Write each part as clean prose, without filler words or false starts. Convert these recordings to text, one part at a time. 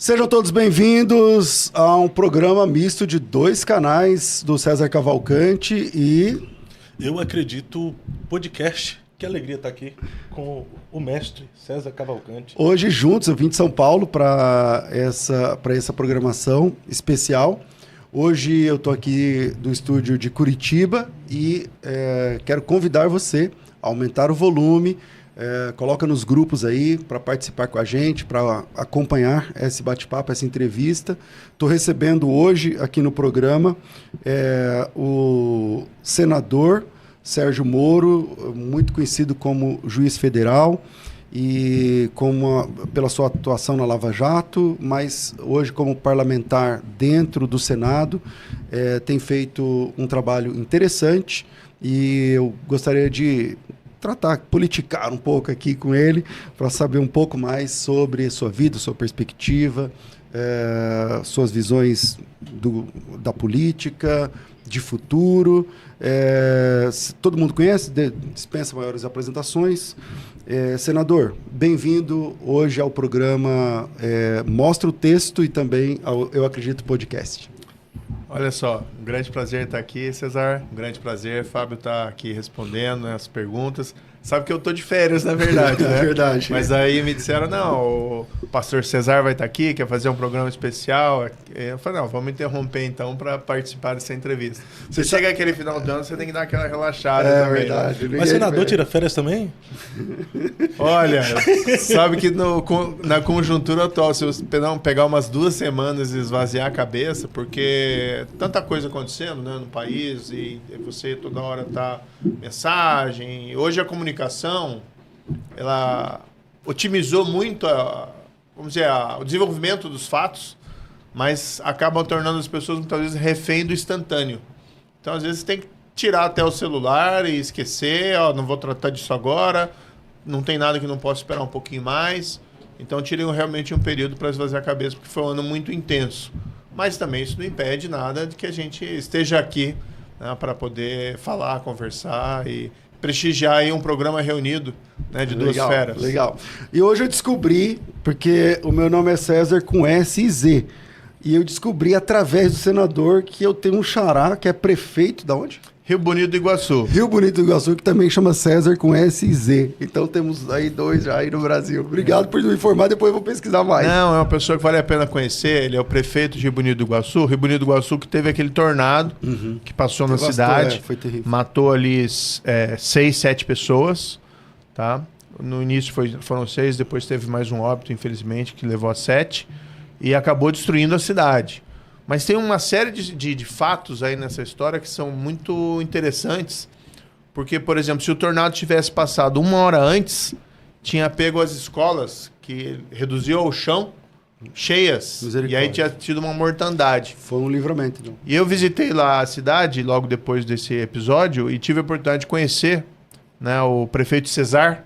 Sejam todos bem-vindos a um programa misto de dois canais do César Cavalcante e... Eu Acredito Podcast. Que alegria estar aqui com o mestre César Cavalcante. Hoje juntos, eu vim de São Paulo para essa programação especial. Hoje eu estou aqui do estúdio de Curitiba e quero convidar você a aumentar o volume. Coloca nos grupos aí para participar com a gente, para acompanhar esse bate-papo, essa entrevista. Estou recebendo hoje aqui no programa o senador Sérgio Moro, muito conhecido como juiz federal e pela sua atuação na Lava Jato, mas hoje como parlamentar dentro do Senado, tem feito um trabalho interessante e eu gostaria de politicar um pouco aqui com ele, para saber um pouco mais sobre sua vida, sua perspectiva, suas visões da política, de futuro. Todo mundo conhece, dispensa maiores apresentações. Senador, bem-vindo hoje ao programa Mostra o Texto e também ao Eu Acredito Podcast. Olha só, um grande prazer estar aqui, César. Um grande prazer, Fábio, estar aqui respondendo as perguntas. Sabe que eu tô de férias, na verdade, né? É verdade. Mas aí me disseram, não, o pastor César vai estar aqui, quer fazer um programa especial. Eu falei, não, vamos interromper então para participar dessa entrevista. Você chega aquele final do ano, você tem que dar aquela relaxada também. É verdade. Mas senador tira férias também? Olha, sabe que na conjuntura atual, se você pegar umas 2 semanas e esvaziar a cabeça, porque tanta coisa acontecendo, né, no país e você toda hora tá mensagem. Hoje a comunicação, ela otimizou muito o desenvolvimento dos fatos, mas acabam tornando as pessoas muitas vezes refém do instantâneo. Então, às vezes, tem que tirar até o celular e esquecer, não vou tratar disso agora, não tem nada que não possa esperar um pouquinho mais. Então, tirei realmente um período para esvaziar a cabeça, porque foi um ano muito intenso. Mas também isso não impede nada de que a gente esteja aqui, né, para poder falar, conversar e prestigiar aí um programa reunido, né, de duas feras. Legal. E hoje eu descobri, porque o meu nome é César com S e Z, e eu descobri através do senador que eu tenho um xará que é prefeito da onde? Rio Bonito do Iguaçu. Rio Bonito do Iguaçu, que também chama César com S e Z. Então temos aí 2 já aí no Brasil. Obrigado por me informar, depois eu vou pesquisar mais. Não, é uma pessoa que vale a pena conhecer. Ele é o prefeito de Rio Bonito do Iguaçu. Rio Bonito do Iguaçu que teve aquele tornado que passou na cidade. Foi terrível. Matou ali 6, 7 pessoas. Tá? No início foram 6, depois teve mais um óbito, infelizmente, que levou a 7. E acabou destruindo a cidade. Mas tem uma série de fatos aí nessa história que são muito interessantes. Porque, por exemplo, se o tornado tivesse passado 1 hora antes, tinha pego as escolas, que reduziu ao chão, cheias. E aí tinha tido uma mortandade. Foi um livramento, então. E eu visitei lá a cidade, logo depois desse episódio, e tive a oportunidade de conhecer, né, o prefeito César.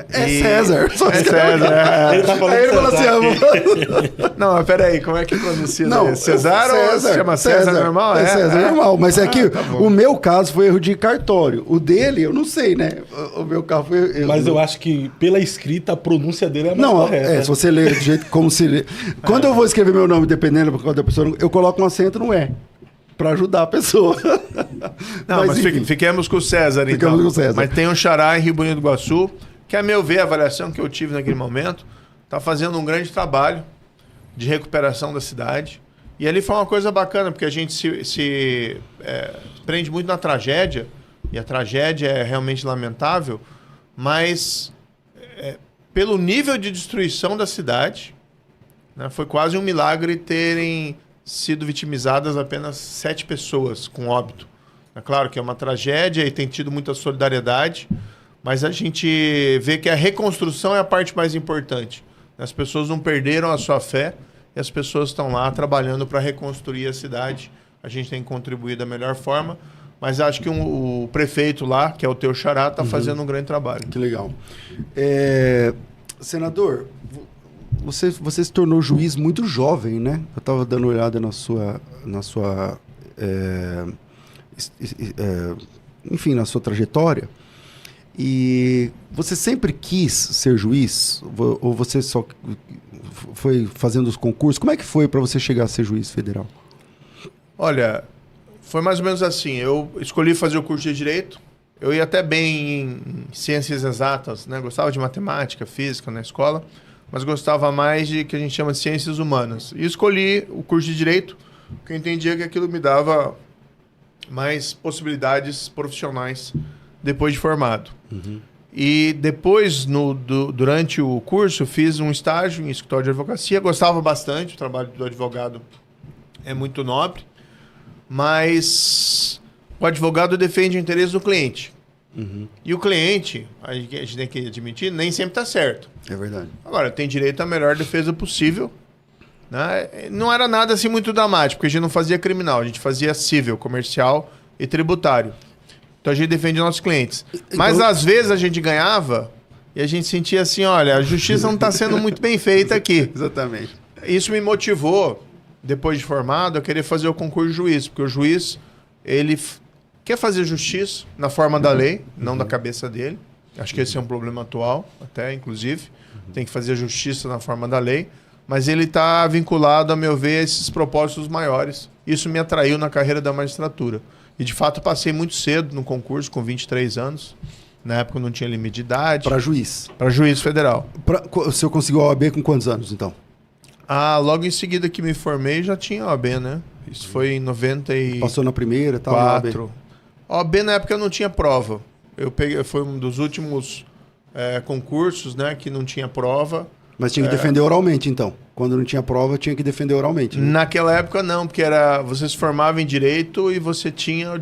César. É César. Ele tá falando Aí ele falou César assim, Não, mas peraí, como é que pronuncia? Não, César ou se chama César normal? César normal, mas é que tá o meu caso foi erro de cartório. O dele, eu não sei, né? O meu caso foi... Mas eu acho que pela escrita a pronúncia dele é mais correta. Se você ler do jeito como se lê. Quando eu vou escrever meu nome, dependendo da pessoa, eu coloco um acento no E. Para ajudar a pessoa. Não, mas fiquemos com o César, então. Com o César. Mas tem um xará em Rio Bonito do Iguaçu, que, a meu ver, a avaliação que eu tive naquele momento, está fazendo um grande trabalho de recuperação da cidade. E ali foi uma coisa bacana, porque a gente se prende muito na tragédia, e a tragédia é realmente lamentável, mas pelo nível de destruição da cidade, né, foi quase um milagre terem sido vitimizadas apenas 7 pessoas com óbito. É claro que é uma tragédia e tem tido muita solidariedade, mas a gente vê que a reconstrução é a parte mais importante. As pessoas não perderam a sua fé e as pessoas estão lá trabalhando para reconstruir a cidade. A gente tem contribuído da melhor forma, mas acho que o prefeito lá, que é o teu xará, está fazendo um grande trabalho. Que legal. Senador, você se tornou juiz muito jovem, né? Eu estava dando uma olhada na sua enfim, na sua trajetória. E você sempre quis ser juiz? Ou você só foi fazendo os concursos? Como é que foi para você chegar a ser juiz federal? Olha, foi mais ou menos assim. Eu escolhi fazer o curso de Direito. Eu ia até bem em ciências exatas, né? Gostava de matemática, física na escola, mas gostava mais de que a gente chama de ciências humanas. E escolhi o curso de Direito, porque eu entendia que aquilo me dava mais possibilidades profissionais depois de formado. Uhum. E depois, durante o curso, fiz um estágio em escritório de advocacia. Gostava bastante, o trabalho do advogado é muito nobre, mas o advogado defende o interesse do cliente. Uhum. E o cliente, a gente tem que admitir, nem sempre está certo. É verdade. Agora, tem direito à melhor defesa possível. Né? Não era nada assim muito dramático, porque a gente não fazia criminal, a gente fazia civil, comercial e tributário. Então a gente defende nossos clientes. Mas às vezes a gente ganhava e a gente sentia assim, olha, a justiça não está sendo muito bem feita aqui. Exatamente. Isso me motivou, depois de formado, a querer fazer o concurso de juiz, porque o juiz, ele quer fazer justiça na forma da lei, não da cabeça dele. Acho que esse é um problema atual, até, inclusive. Tem que fazer justiça na forma da lei. Mas ele está vinculado, a meu ver, a esses propósitos maiores. Isso me atraiu na carreira da magistratura. E, de fato, passei muito cedo no concurso, com 23 anos. Na época não tinha limite de idade. Para juiz? Para juiz federal. O senhor conseguiu a OAB com quantos anos, então? Logo em seguida que me formei, já tinha OAB, né? Isso foi em 94. Passou na primeira e tal? OAB. OAB, na época, eu não tinha prova. Foi um dos últimos concursos, né, que não tinha prova. Mas tinha que defender oralmente, então. Quando não tinha prova, tinha que defender oralmente. Né? Naquela época, não, porque você se formava em Direito e você tinha o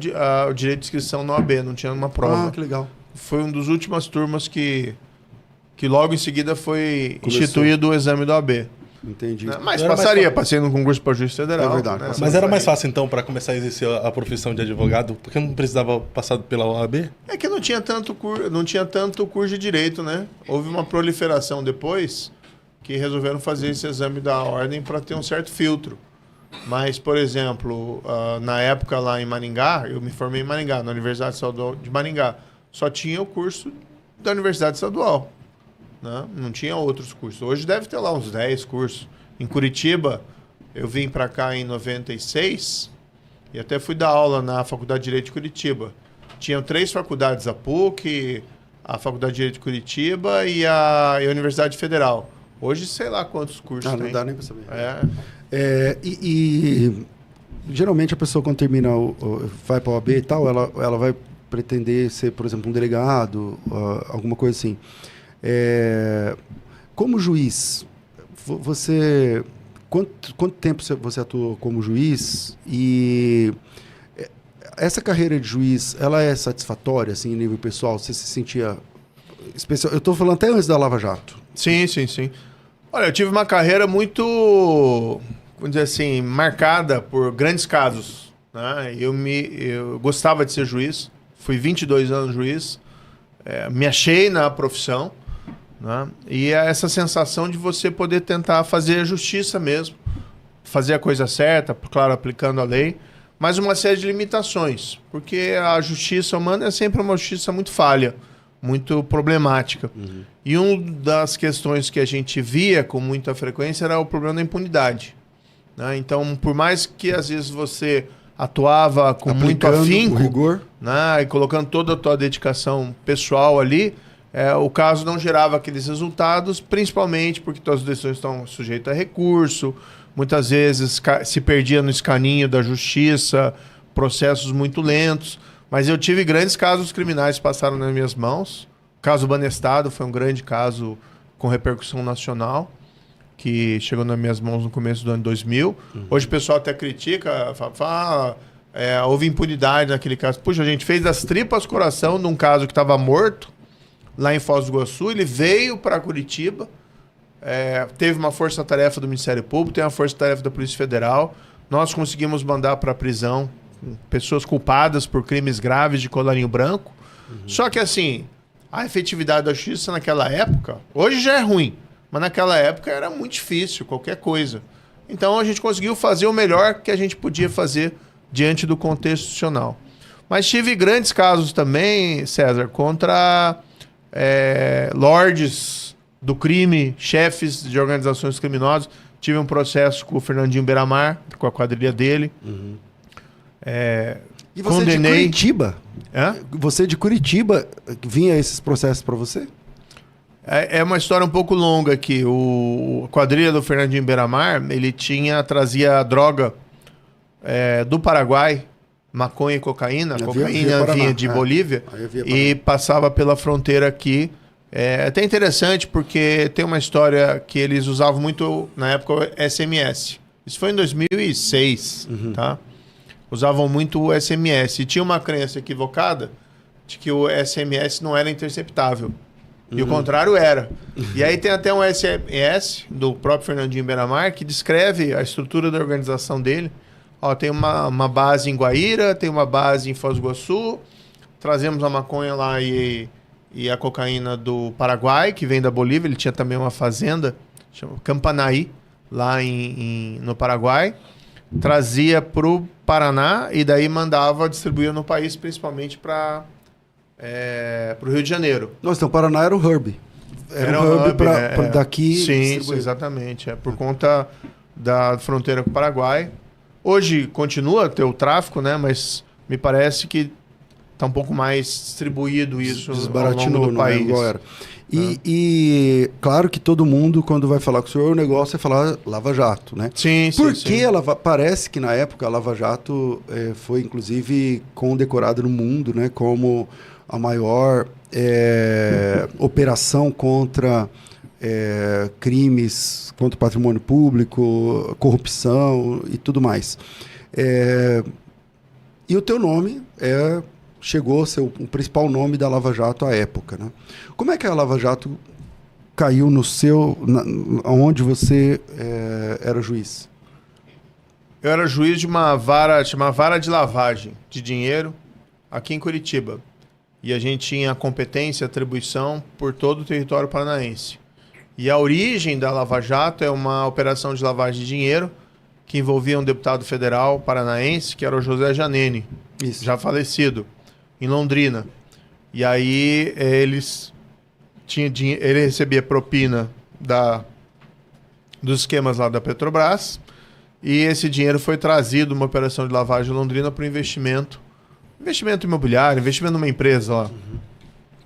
direito de inscrição na OAB, não tinha uma prova. Ah, que legal. Foi uma das últimas turmas que logo em seguida foi Começou. Instituído o exame da OAB. Entendi. Mas passei no concurso para juiz federal. É verdade. Né? Mas era mais fácil, então, para começar a exercer a profissão de advogado, porque não precisava passar pela OAB? É que não tinha tanto curso de Direito, né? Houve uma proliferação depois que resolveram fazer esse exame da ordem para ter um certo filtro. Mas, por exemplo, na época lá em Maringá, eu me formei em Maringá, na Universidade Estadual de Maringá, só tinha o curso da Universidade Estadual. Né? Não tinha outros cursos. Hoje deve ter lá uns 10 cursos. Em Curitiba, eu vim para cá em 96 e até fui dar aula na Faculdade de Direito de Curitiba. Tinham 3 faculdades, a PUC, a Faculdade de Direito de Curitiba e a Universidade Federal. Hoje, sei lá quantos cursos tem. Não dá nem para saber. É. Geralmente a pessoa quando termina, vai para a OAB e tal, ela vai pretender ser, por exemplo, um delegado, alguma coisa assim. Como juiz, você... Quanto tempo você atuou como juiz? E essa carreira de juiz, ela é satisfatória, assim, em nível pessoal? Você se sentia especial? Eu estou falando até antes da Lava Jato. Sim. Olha, eu tive uma carreira muito, vamos dizer assim, marcada por grandes casos. Né? Eu gostava de ser juiz, fui 22 anos juiz, me achei na profissão. Né? E é essa sensação de você poder tentar fazer a justiça mesmo, fazer a coisa certa, claro, aplicando a lei, mas uma série de limitações, porque a justiça humana é sempre uma justiça muito falha, muito problemática. Uhum. E uma das questões que a gente via com muita frequência era o problema da impunidade. Né? Então, por mais que às vezes você atuava com muito afinco, rigor, né? E colocando toda a tua dedicação pessoal ali, o caso não gerava aqueles resultados, principalmente porque todas as decisões estão sujeitas a recurso, muitas vezes se perdia no escaninho da justiça, processos muito lentos. Mas eu tive grandes casos criminais que passaram nas minhas mãos. O caso Banestado foi um grande caso com repercussão nacional, que chegou nas minhas mãos no começo do ano 2000. Uhum. Hoje o pessoal até critica, fala houve impunidade naquele caso. Puxa, a gente fez das tripas coração de um caso que estava morto, lá em Foz do Iguaçu. Ele veio para Curitiba, teve uma força-tarefa do Ministério Público, tem uma força-tarefa da Polícia Federal. Nós conseguimos mandar para a prisão pessoas culpadas por crimes graves de colarinho branco. Uhum. Só que, assim, a efetividade da justiça naquela época, hoje já é ruim, mas naquela época era muito difícil, qualquer coisa. Então a gente conseguiu fazer o melhor que a gente podia fazer diante do contexto institucional. Mas tive grandes casos também, César, contra lordes do crime, chefes de organizações criminosas. Tive um processo com o Fernandinho Beiramar, com a quadrilha dele. Uhum. E você Condenei... de Curitiba? Hã? Você de Curitiba, vinha esses processos para você? É uma história um pouco longa aqui. A quadrilha do Fernandinho Beiramar, ele trazia droga do Paraguai, maconha e cocaína. A cocaína vinha de Bolívia e passava pela fronteira aqui. É até interessante porque tem uma história que eles usavam muito na época o SMS. Isso foi em 2006, tá? Usavam muito o SMS. E tinha uma crença equivocada de que o SMS não era interceptável. E o contrário era. E aí tem até um SMS do próprio Fernandinho Beiramar que descreve a estrutura da organização dele. Ó, tem uma base em Guaíra, tem uma base em Foz do Iguaçu, trazemos a maconha lá e a cocaína do Paraguai, que vem da Bolívia. Ele tinha também uma fazenda, chama Campanaí, lá no Paraguai. Trazia para o Paraná e daí mandava distribuir no país, principalmente para o Rio de Janeiro. Nossa, então o Paraná era o hub. Era um hub para daqui. Sim, exatamente. Por conta da fronteira com o Paraguai. Hoje continua a ter o tráfico, né? Mas me parece que está um pouco mais distribuído isso ao longo do país. Igual era. E claro que todo mundo, quando vai falar com o senhor, o negócio é falar Lava Jato, né? Sim, sim. Porque parece que na época a Lava Jato foi inclusive condecorada no mundo, né? Como a maior operação contra crimes contra o patrimônio público, corrupção e tudo mais. E o teu nome chegou a ser o principal nome da Lava Jato à época, né? Como é que a Lava Jato caiu onde você era juiz? Eu era juiz de uma vara, chamada Vara de Lavagem de Dinheiro, aqui em Curitiba. E a gente tinha competência, atribuição por todo o território paranaense. E a origem da Lava Jato é uma operação de lavagem de dinheiro que envolvia um deputado federal paranaense, que era o José Janene, já falecido, em Londrina. E aí ele recebia propina dos esquemas lá da Petrobras, e esse dinheiro foi trazido, uma operação de lavagem de Londrina, para investimento imobiliário, investimento numa empresa lá.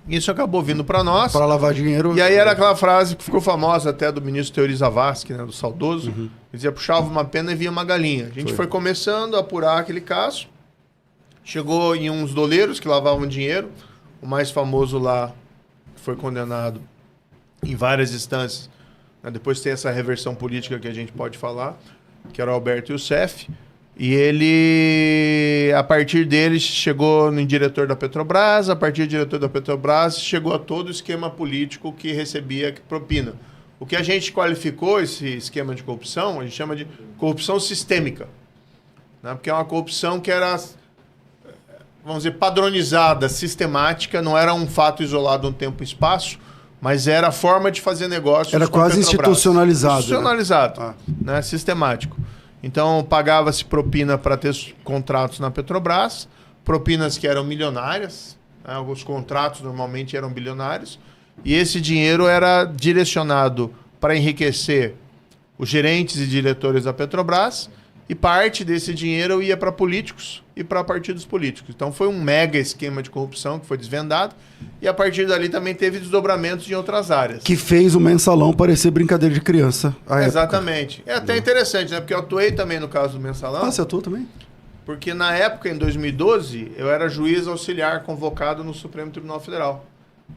Isso acabou vindo para nós. Para lavar dinheiro. E aí era aquela frase que ficou famosa até do ministro Teori Zavascki, né, do saudoso. Ele dizia, puxava uma pena e via uma galinha. A gente foi começando a apurar aquele caso. Chegou em uns doleiros que lavavam dinheiro. O mais famoso lá foi condenado em várias instâncias. Depois tem essa reversão política que a gente pode falar, que era o Alberto Youssef. E ele, a partir dele, chegou no diretor da Petrobras, a partir do diretor da Petrobras, chegou a todo o esquema político que recebia propina. O que a gente qualificou esse esquema de corrupção, a gente chama de corrupção sistêmica. Né? Porque é uma corrupção que era, vamos dizer, padronizada, sistemática, não era um fato isolado num tempo e espaço, mas era a forma de fazer negócios. Era quase institucionalizado. Institucionalizado, né? Sistemático. Então, pagava-se propina para ter contratos na Petrobras, propinas que eram milionárias, né? Os contratos normalmente eram bilionários, e esse dinheiro era direcionado para enriquecer os gerentes e diretores da Petrobras, e parte desse dinheiro ia para políticos e para partidos políticos. Então, foi um mega esquema de corrupção que foi desvendado, e a partir dali também teve desdobramentos em outras áreas. Que fez o Mensalão parecer brincadeira de criança. Exatamente. É até interessante, né? Porque eu atuei também no caso do Mensalão. Ah, você atuou também? Porque na época, em 2012, eu era juiz auxiliar convocado no Supremo Tribunal Federal.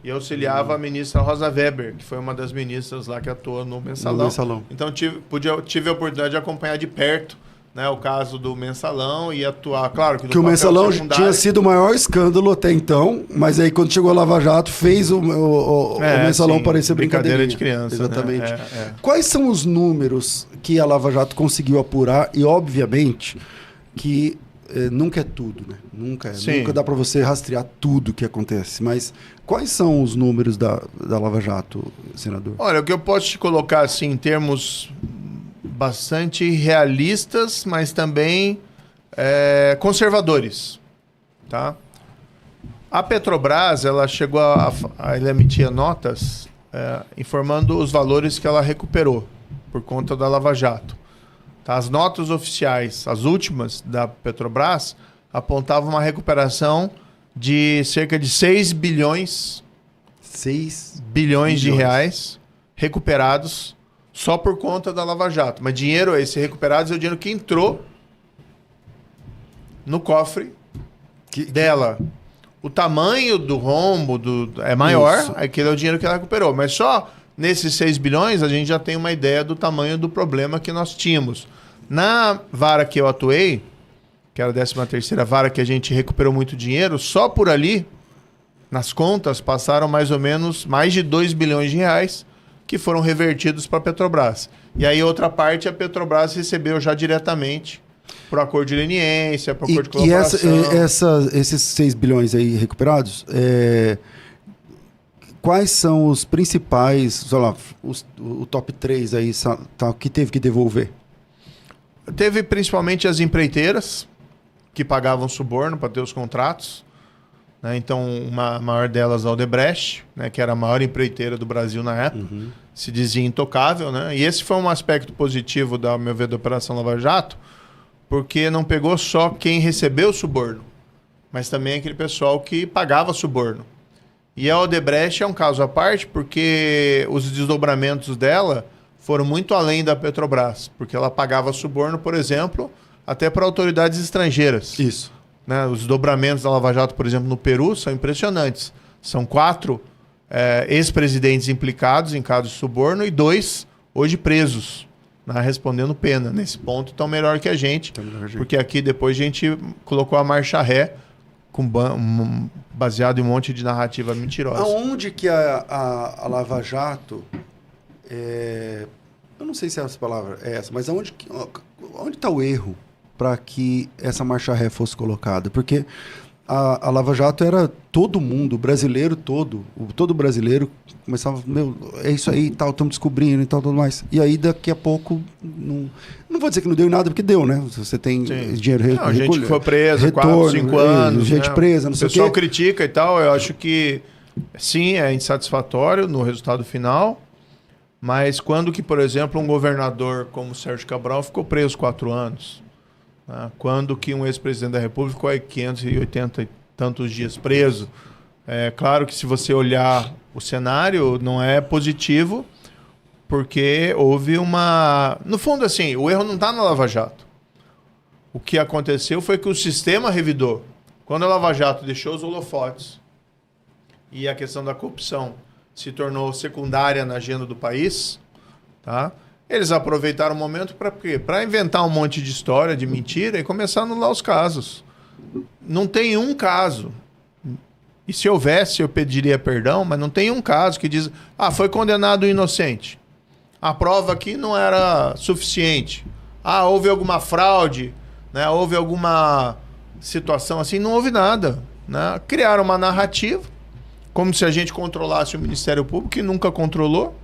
E eu auxiliava a ministra Rosa Weber, que foi uma das ministras lá que atuou no Mensalão. No Mensalão. Então tive a oportunidade de acompanhar de perto, né, o caso do Mensalão e atuar, claro que o Mensalão tinha sido o maior escândalo até então, mas aí quando chegou a Lava Jato fez o Mensalão parecer brincadeira de criança. Exatamente. Né? Quais são os números que a Lava Jato conseguiu apurar? E obviamente que nunca é tudo, né? Nunca dá para você rastrear tudo que acontece, mas quais são os números da Lava Jato, senador? Olha, o que eu posso te colocar assim em termos bastante realistas, mas também conservadores, tá? A Petrobras, ela chegou ela emitia notas informando os valores que ela recuperou por conta da Lava Jato. Tá? As notas oficiais, as últimas da Petrobras, apontavam uma recuperação de cerca de 6 bilhões, 6 bilhões de reais recuperados só por conta da Lava Jato. Mas dinheiro, esse recuperados é o dinheiro que entrou no cofre dela. O tamanho do rombo é maior, Isso. aquele é o dinheiro que ela recuperou. Mas só nesses 6 bilhões a gente já tem uma ideia do tamanho do problema que nós tínhamos. Na vara que eu atuei, que era a 13ª vara que a gente recuperou muito dinheiro, só por ali, nas contas, passaram mais ou menos mais de 2 bilhões de reais que foram revertidos para a Petrobras. E aí outra parte a Petrobras recebeu já diretamente por acordo de leniência, por acordo de colaboração. Esses 6 bilhões aí recuperados, quais são os principais, sei lá, o top 3 aí que teve que devolver? Teve principalmente as empreiteiras, que pagavam suborno para ter os contratos. Né? Então, a maior delas, a Odebrecht, né? Que era a maior empreiteira do Brasil na época, se dizia intocável. Né? E esse foi um aspecto positivo, ao meu ver, da Operação Lava Jato, porque não pegou só quem recebeu o suborno, mas também aquele pessoal que pagava suborno. E a Odebrecht é um caso à parte, porque os desdobramentos dela foram muito além da Petrobras, porque ela pagava suborno, por exemplo, até para autoridades estrangeiras. Isso. Né? Os desdobramentos da Lava Jato, por exemplo, no Peru, são impressionantes. São 4 ex-presidentes implicados em casos de suborno e 2 hoje presos, né? Respondendo pena. Nesse ponto estão melhor que a gente, porque aqui depois a gente colocou a marcha ré baseado em um monte de narrativa mentirosa. Aonde que a Lava Jato... eu não sei se essa palavra é essa, mas onde está o erro para que essa marcha ré fosse colocada? Porque a Lava Jato era todo mundo, o brasileiro todo brasileiro começava, é isso aí, tal, estamos descobrindo e tal, tudo mais. E aí daqui a pouco, não vou dizer que não deu em nada, porque deu, né? Você tem dinheiro a gente que foi presa 4, 5 anos, gente presa, não sei o quê. O pessoal critica e tal, eu acho que sim, é insatisfatório no resultado final. Mas quando que, por exemplo, um governador como o Sérgio Cabral ficou preso 4 anos? Né? Quando que um ex-presidente da República ficou aí 580 e tantos dias preso? É claro que se você olhar o cenário, não é positivo, porque houve uma... No fundo, assim, o erro não está na Lava Jato. O que aconteceu foi que o sistema revidou. Quando a Lava Jato deixou os holofotes e a questão da corrupção se tornou secundária na agenda do país, tá? Eles aproveitaram o momento para quê? Para inventar um monte de história, de mentira e começar a anular os casos. Não tem um caso. E se houvesse, eu pediria perdão, mas não tem um caso que diz, foi condenado o inocente. A prova aqui não era suficiente. Houve alguma fraude, né? Houve alguma situação assim, não houve nada. Né? Criaram uma narrativa, como se a gente controlasse o Ministério Público, que nunca controlou.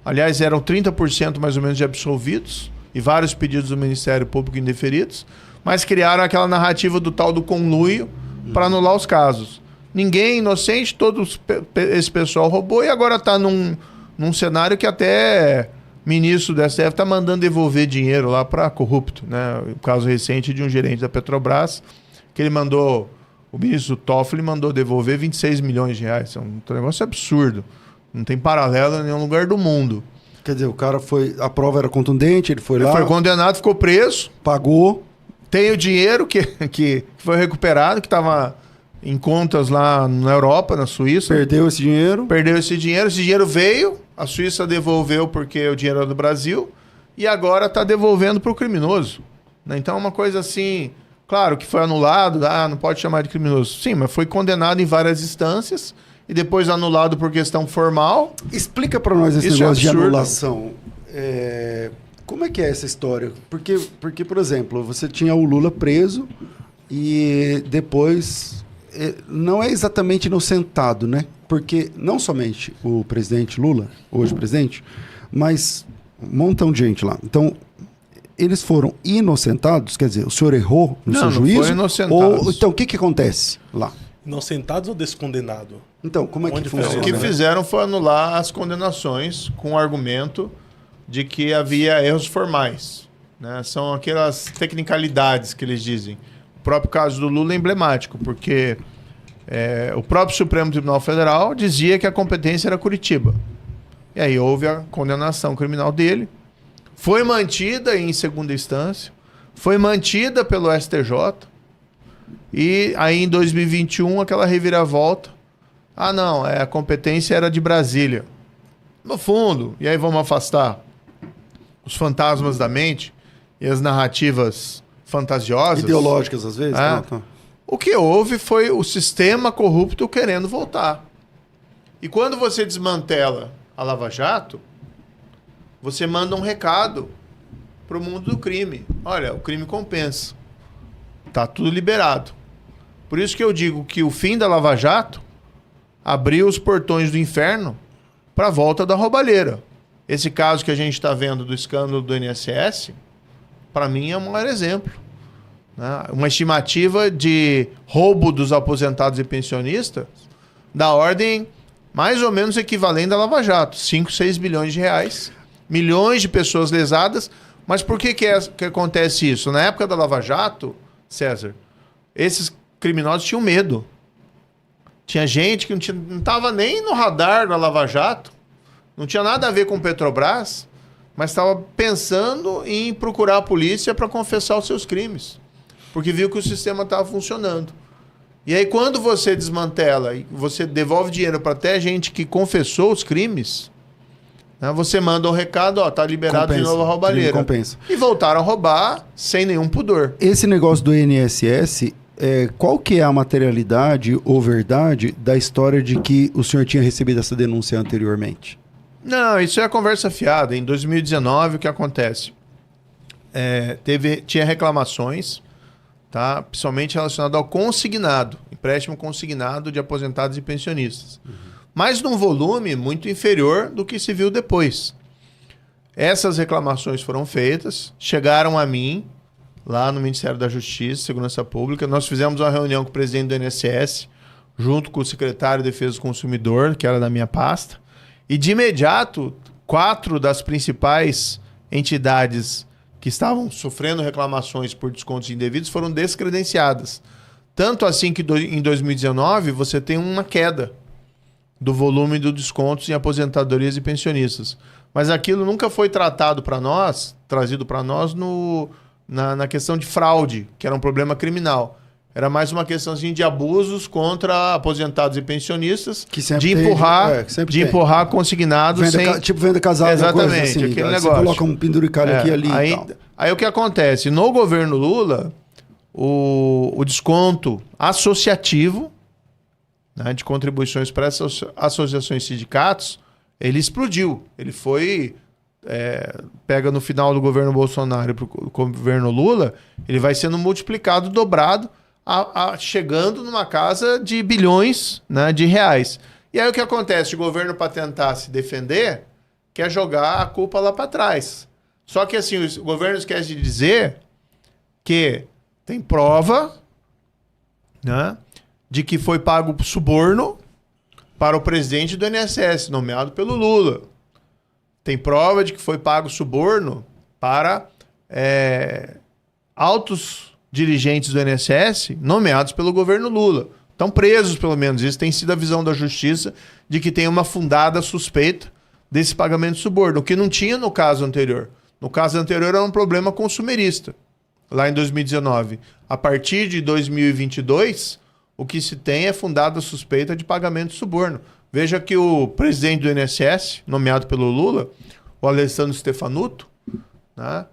Aliás, eram 30% mais ou menos de absolvidos e vários pedidos do Ministério Público indeferidos, mas criaram aquela narrativa do tal do conluio para anular os casos. Ninguém inocente, todo esse pessoal roubou e agora está num cenário que até ministro do STF está mandando devolver dinheiro lá para corrupto. Né? O caso recente de um gerente da Petrobras, que ele mandou... O ministro Toffoli mandou devolver 26 milhões de reais. É um negócio absurdo. Não tem paralelo em nenhum lugar do mundo. Quer dizer, o cara foi... A prova era contundente, ele foi lá... Foi condenado, ficou preso. Pagou. Tem o dinheiro que foi recuperado, que estava em contas lá na Europa, na Suíça. Perdeu esse dinheiro. Esse dinheiro veio, a Suíça devolveu porque o dinheiro era do Brasil, e agora está devolvendo para o criminoso. Então é uma coisa assim... Claro que foi anulado, não pode chamar de criminoso. Sim, mas foi condenado em várias instâncias e depois anulado por questão formal. Explica para nós esse negócio de anulação. Como é que é essa história? Porque, por exemplo, você tinha o Lula preso e depois não é exatamente inocentado, né? Porque não somente o presidente Lula, hoje presidente, mas um montão de gente lá. Então... Eles foram inocentados? Quer dizer, o senhor errou no seu juízo? Não, foi inocentados. Então, o que acontece lá? Inocentados ou descondenados? Então, como é que Onde funciona? O que fizeram foi anular as condenações com o argumento de que havia erros formais, né? São aquelas tecnicalidades que eles dizem. O próprio caso do Lula é emblemático, porque o próprio Supremo Tribunal Federal dizia que a competência era Curitiba. E aí houve a condenação criminal dele. Foi mantida em segunda instância, foi mantida pelo STJ, e aí em 2021 aquela reviravolta. Ah, não, a competência era de Brasília. No fundo, e aí vamos afastar os fantasmas da mente e as narrativas fantasiosas. Ideológicas, às vezes? Tá. O que houve foi o sistema corrupto querendo voltar. E quando você desmantela a Lava Jato, você manda um recado para o mundo do crime. Olha, o crime compensa. Tá tudo liberado. Por isso que eu digo que o fim da Lava Jato abriu os portões do inferno para a volta da roubalheira. Esse caso que a gente está vendo do escândalo do INSS, para mim é um maior exemplo. Né? Uma estimativa de roubo dos aposentados e pensionistas da ordem mais ou menos equivalente à Lava Jato. 5, 6 bilhões de reais. Milhões de pessoas lesadas. Mas por que acontece isso? Na época da Lava Jato, César, esses criminosos tinham medo. Tinha gente que não estava nem no radar da Lava Jato, não tinha nada a ver com Petrobras, mas estava pensando em procurar a polícia para confessar os seus crimes, porque viu que o sistema estava funcionando. E aí quando você desmantela e você devolve dinheiro para até gente que confessou os crimes, né, você manda um recado, ó, tá liberado de novo a roubalheira. Compensa. E voltaram a roubar sem nenhum pudor. Esse negócio do INSS, qual que é a materialidade ou verdade da história de que o senhor tinha recebido essa denúncia anteriormente? Não, isso é a conversa fiada. Em 2019, o que acontece? Tinha reclamações, tá? Principalmente relacionado ao consignado, empréstimo consignado de aposentados e pensionistas. Mas num volume muito inferior do que se viu depois. Essas reclamações foram feitas, chegaram a mim, lá no Ministério da Justiça e Segurança Pública. Nós fizemos uma reunião com o presidente do INSS, junto com o secretário de Defesa do Consumidor, que era da minha pasta. E de imediato, 4 das principais entidades que estavam sofrendo reclamações por descontos indevidos foram descredenciadas. Tanto assim que em 2019 você tem uma queda do volume dos descontos em aposentadorias e pensionistas. Mas aquilo nunca foi tratado para nós, trazido para nós na questão de fraude, que era um problema criminal. Era mais uma questãozinha de abusos contra aposentados e pensionistas, de empurrar consignados Tipo venda casada. Exatamente, coisa assim, aquele você negócio. coloca um penduricalho aqui ali e tal. Aí o que acontece? No governo Lula, o desconto associativo, né, de contribuições para essas associações e sindicatos, ele explodiu. Ele foi... pega no final do governo Bolsonaro para o governo Lula, ele vai sendo multiplicado, dobrado, chegando numa casa de bilhões, né, de reais. E aí o que acontece? O governo, para tentar se defender, quer jogar a culpa lá para trás. Só que assim, o governo esquece de dizer que tem prova, né, de que foi pago suborno para o presidente do INSS, nomeado pelo Lula. Tem prova de que foi pago suborno para altos dirigentes do INSS nomeados pelo governo Lula. Estão presos, pelo menos. Isso tem sido a visão da justiça, de que tem uma fundada suspeita desse pagamento de suborno, o que não tinha no caso anterior. No caso anterior era um problema consumerista, lá em 2019. A partir de 2022, o que se tem é fundada suspeita de pagamento de suborno. Veja que o presidente do INSS, nomeado pelo Lula, o Alessandro Stefanuto, né,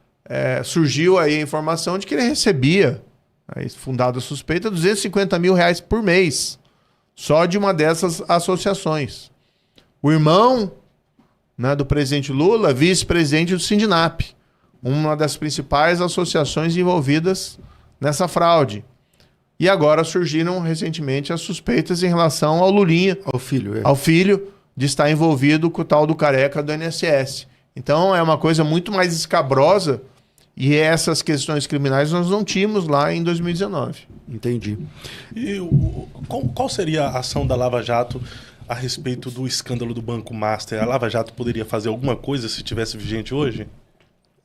surgiu aí a informação de que ele recebia, aí, fundada a suspeita, R$250 mil por mês, só de uma dessas associações. O irmão, né, do presidente Lula, vice-presidente do Sindinap, uma das principais associações envolvidas nessa fraude. E agora surgiram recentemente as suspeitas em relação ao Lulinha, ao filho, de estar envolvido com o tal do careca do INSS. Então é uma coisa muito mais escabrosa E essas questões criminais nós não tínhamos lá em 2019. Entendi. E qual seria a ação da Lava Jato a respeito do escândalo do Banco Master? A Lava Jato poderia fazer alguma coisa se estivesse vigente hoje?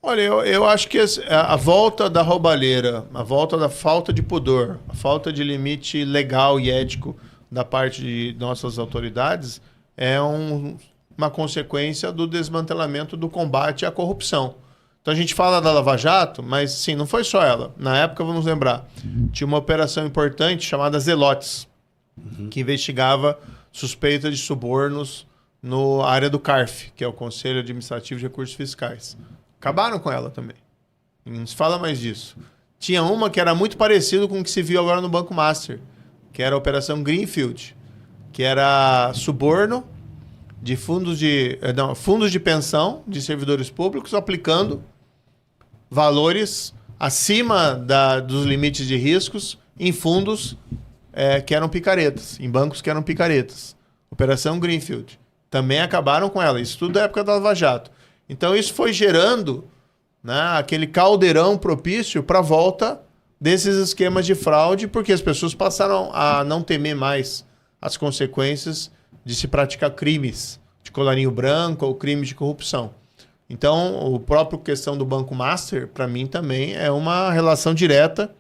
Olha, eu acho que a volta da roubalheira, a volta da falta de pudor, a falta de limite legal e ético da parte de nossas autoridades é uma consequência do desmantelamento do combate à corrupção. Então a gente fala da Lava Jato, mas sim, não foi só ela. Na época, vamos lembrar, tinha uma operação importante chamada Zelotes, que investigava suspeitas de subornos na área do CARF, que é o Conselho Administrativo de Recursos Fiscais. Acabaram com ela também. Não se fala mais disso. Tinha uma que era muito parecido com o que se viu agora no Banco Master, que era a Operação Greenfield, que era suborno de fundos de pensão de servidores públicos aplicando valores acima dos limites de riscos em fundos que eram picaretas, em bancos que eram picaretas. Operação Greenfield. Também acabaram com ela. Isso tudo da época da Lava Jato. Então isso foi gerando, né, aquele caldeirão propício para a volta desses esquemas de fraude, porque as pessoas passaram a não temer mais as consequências de se praticar crimes de colarinho branco ou crimes de corrupção. Então, a própria questão do Banco Master, para mim, também é uma relação direta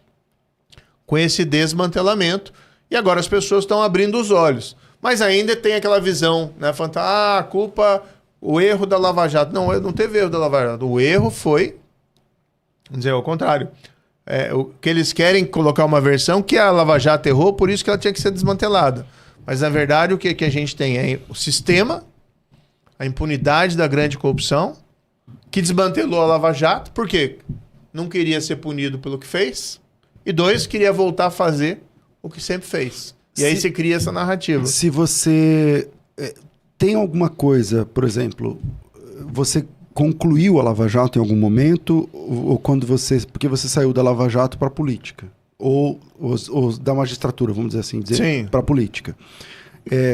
com esse desmantelamento. E agora as pessoas estão abrindo os olhos. Mas ainda tem aquela visão, né? A culpa, o erro da Lava Jato. Não teve erro da Lava Jato. O erro foi, vamos dizer, ao contrário. O que eles querem colocar uma versão que a Lava Jato errou, por isso que ela tinha que ser desmantelada. Mas, na verdade, o que a gente tem é o sistema, a impunidade da grande corrupção, que desmantelou a Lava Jato, porque não queria ser punido pelo que fez, e 2, queria voltar a fazer o que sempre fez. E aí você cria essa narrativa. Se você tem alguma coisa, por exemplo, você concluiu a Lava Jato em algum momento, ou quando porque você saiu da Lava Jato para a política, ou da magistratura, vamos dizer assim, para a política.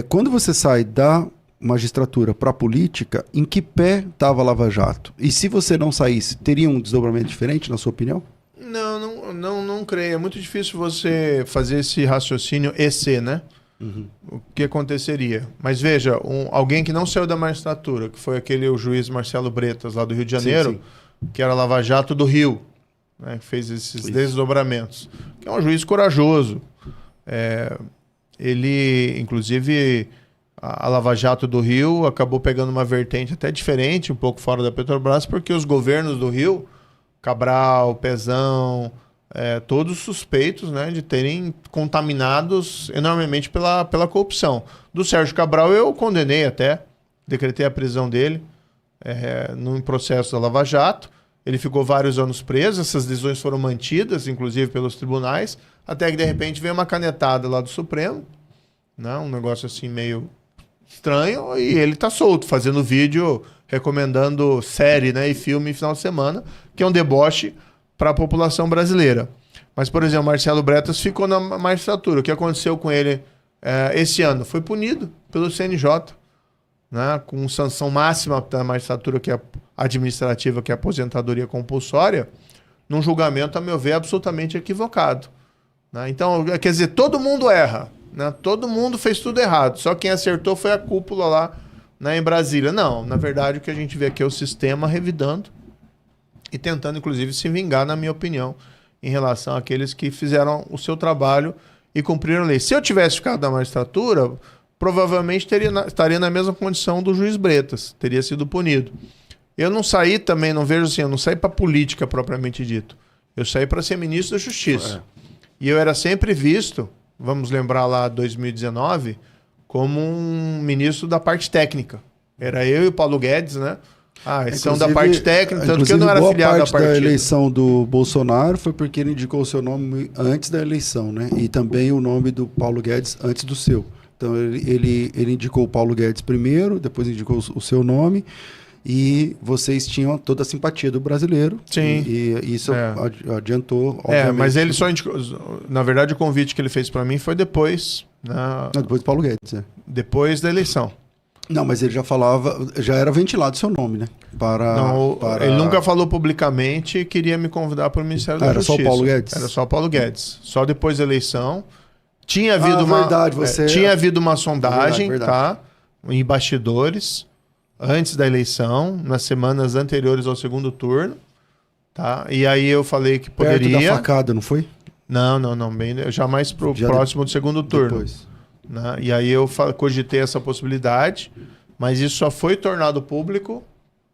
Quando você sai da magistratura para a política, em que pé estava a Lava Jato? E se você não saísse, teria um desdobramento diferente, na sua opinião? Não creio. É muito difícil você fazer esse raciocínio né? Uhum. O que aconteceria? Mas veja, alguém que não saiu da magistratura, que foi o juiz Marcelo Bretas, lá do Rio de Janeiro, sim. Que era Lava Jato do Rio, né, que fez esses desdobramentos, que é um juiz corajoso. Ele, inclusive, a Lava Jato do Rio acabou pegando uma vertente até diferente, um pouco fora da Petrobras, porque os governos do Rio, Cabral, Pezão, todos suspeitos, né, de terem contaminados enormemente pela corrupção. Do Sérgio Cabral eu condenei até, decretei a prisão dele num processo da Lava Jato. Ele ficou vários anos preso, essas decisões foram mantidas, inclusive pelos tribunais, até que de repente veio uma canetada lá do Supremo, né, um negócio assim meio estranho, e ele tá solto, fazendo vídeo, recomendando série, né, e filme em final de semana, que é um deboche para a população brasileira. Mas, por exemplo, Marcelo Bretas ficou na magistratura. O que aconteceu com ele esse ano? Foi punido pelo CNJ, né, com sanção máxima da magistratura, que é administrativa, que é a aposentadoria compulsória, num julgamento, a meu ver, absolutamente equivocado. Né? Então, quer dizer, todo mundo erra. Né? Todo mundo fez tudo errado. Só quem acertou foi a cúpula lá, né, em Brasília. Não, na verdade, o que a gente vê aqui é o sistema revidando e tentando, inclusive, se vingar, na minha opinião, em relação àqueles que fizeram o seu trabalho e cumpriram a lei. Se eu tivesse ficado na magistratura, provavelmente estaria na mesma condição do juiz Bretas, teria sido punido. Eu não saí também, não vejo assim, eu não saí para política propriamente dito. Eu saí para ser ministro da Justiça. E eu era sempre visto, vamos lembrar lá 2019, como um ministro da parte técnica. Era eu e o Paulo Guedes, né? Eles são da parte técnica, tanto que eu não era filiado à partido. Da eleição do Bolsonaro foi porque ele indicou o seu nome antes da eleição, né? E também o nome do Paulo Guedes antes do seu. Então ele indicou o Paulo Guedes primeiro, depois indicou o seu nome, e vocês tinham toda a simpatia do brasileiro. Sim. E isso adiantou, obviamente. Mas ele só indicou... Na verdade, o convite que ele fez para mim foi depois... Não, depois do Paulo Guedes, Depois da eleição. Não, mas ele já falava, já era ventilado seu nome, né? Ele nunca falou publicamente e queria me convidar para o Ministério da Justiça. Era só o Paulo Guedes? Era só o Paulo Guedes. Só depois da eleição. Tinha havido tinha havido uma sondagem, tá? Em bastidores, antes da eleição, nas semanas anteriores ao segundo turno, tá? E aí eu falei que poderia... Perto da facada, não foi? Não, bem, já mais próximo do segundo turno. Depois. Né? E aí eu cogitei essa possibilidade, mas isso só foi tornado público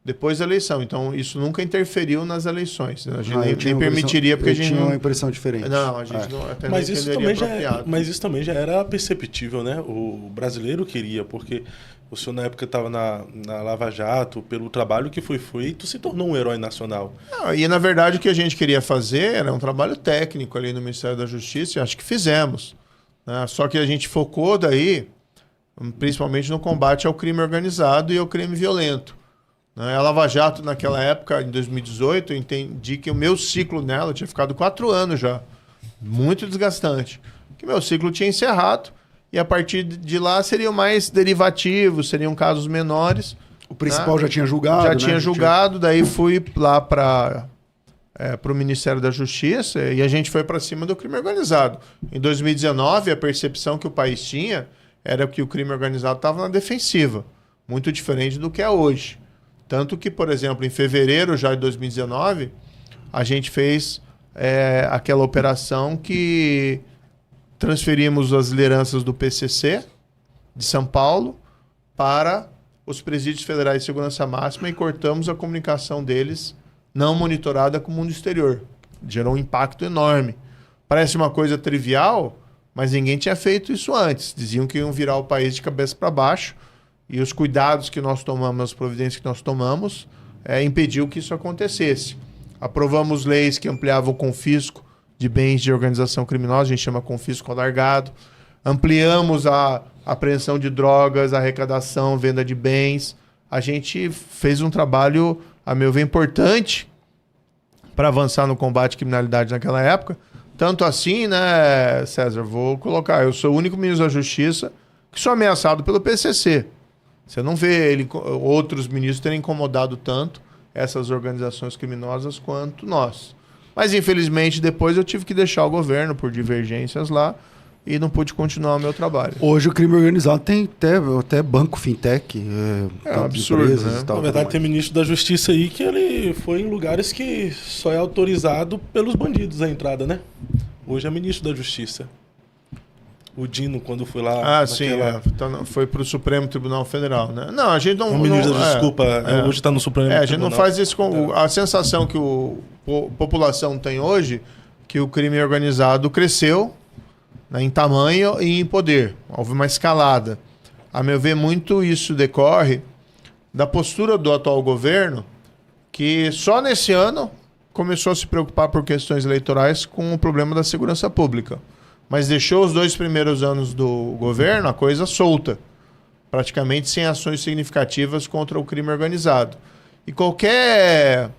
depois da eleição. Então, isso nunca interferiu nas eleições. A gente nem permitiria, porque a gente tinha uma impressão diferente. Não, a gente não, até mas isso também já era perceptível, né? O brasileiro queria, porque o senhor na época estava na Lava Jato, pelo trabalho que foi feito, se tornou um herói nacional. E na verdade o que a gente queria fazer era um trabalho técnico ali no Ministério da Justiça, e acho que fizemos. Né? Só que a gente focou daí, principalmente no combate ao crime organizado e ao crime violento. A Lava Jato, naquela época, em 2018, eu entendi que o meu ciclo nela tinha ficado 4 anos já. Muito desgastante. Que meu ciclo tinha encerrado e a partir de lá seriam mais derivativos, seriam casos menores. O principal já tinha julgado, Já tinha julgado, daí fui lá para o Ministério da Justiça e a gente foi para cima do crime organizado. Em 2019, a percepção que o país tinha era que o crime organizado estava na defensiva. Muito diferente do que é hoje. Tanto que, por exemplo, em fevereiro já de 2019, a gente fez aquela operação que transferimos as lideranças do PCC de São Paulo para os presídios federais de segurança máxima e cortamos a comunicação deles não monitorada com o mundo exterior. Gerou um impacto enorme. Parece uma coisa trivial, mas ninguém tinha feito isso antes. Diziam que iam virar o país de cabeça para baixo. E os cuidados que nós tomamos, as providências que nós tomamos, impediu que isso acontecesse. Aprovamos leis que ampliavam o confisco de bens de organização criminosa, a gente chama confisco alargado. Ampliamos a apreensão de drogas, a arrecadação, venda de bens. A gente fez um trabalho, a meu ver, importante para avançar no combate à criminalidade naquela época. Tanto assim, né, César, vou colocar, eu sou o único ministro da Justiça que sou ameaçado pelo PCC. Você não vê outros ministros terem incomodado tanto essas organizações criminosas quanto nós. Mas, infelizmente, depois eu tive que deixar o governo por divergências lá e não pude continuar o meu trabalho. Hoje o crime organizado tem até banco fintech. É um absurdo, né? Na verdade, tem ministro da Justiça aí que ele foi em lugares que só é autorizado pelos bandidos a entrada, né? Hoje é ministro da Justiça. O Dino, quando foi lá... sim, foi para o Supremo Tribunal Federal, né? Não, a gente não... O ministro da Desculpa, hoje está no Supremo Tribunal. A gente não faz isso com... A sensação que a população tem hoje, que o crime organizado cresceu, né, em tamanho e em poder. Houve uma escalada. A meu ver, muito isso decorre da postura do atual governo, que só nesse ano começou a se preocupar por questões eleitorais com o problema da segurança pública. Mas deixou os 2 primeiros anos do governo a coisa solta, praticamente sem ações significativas contra o crime organizado. E qualquer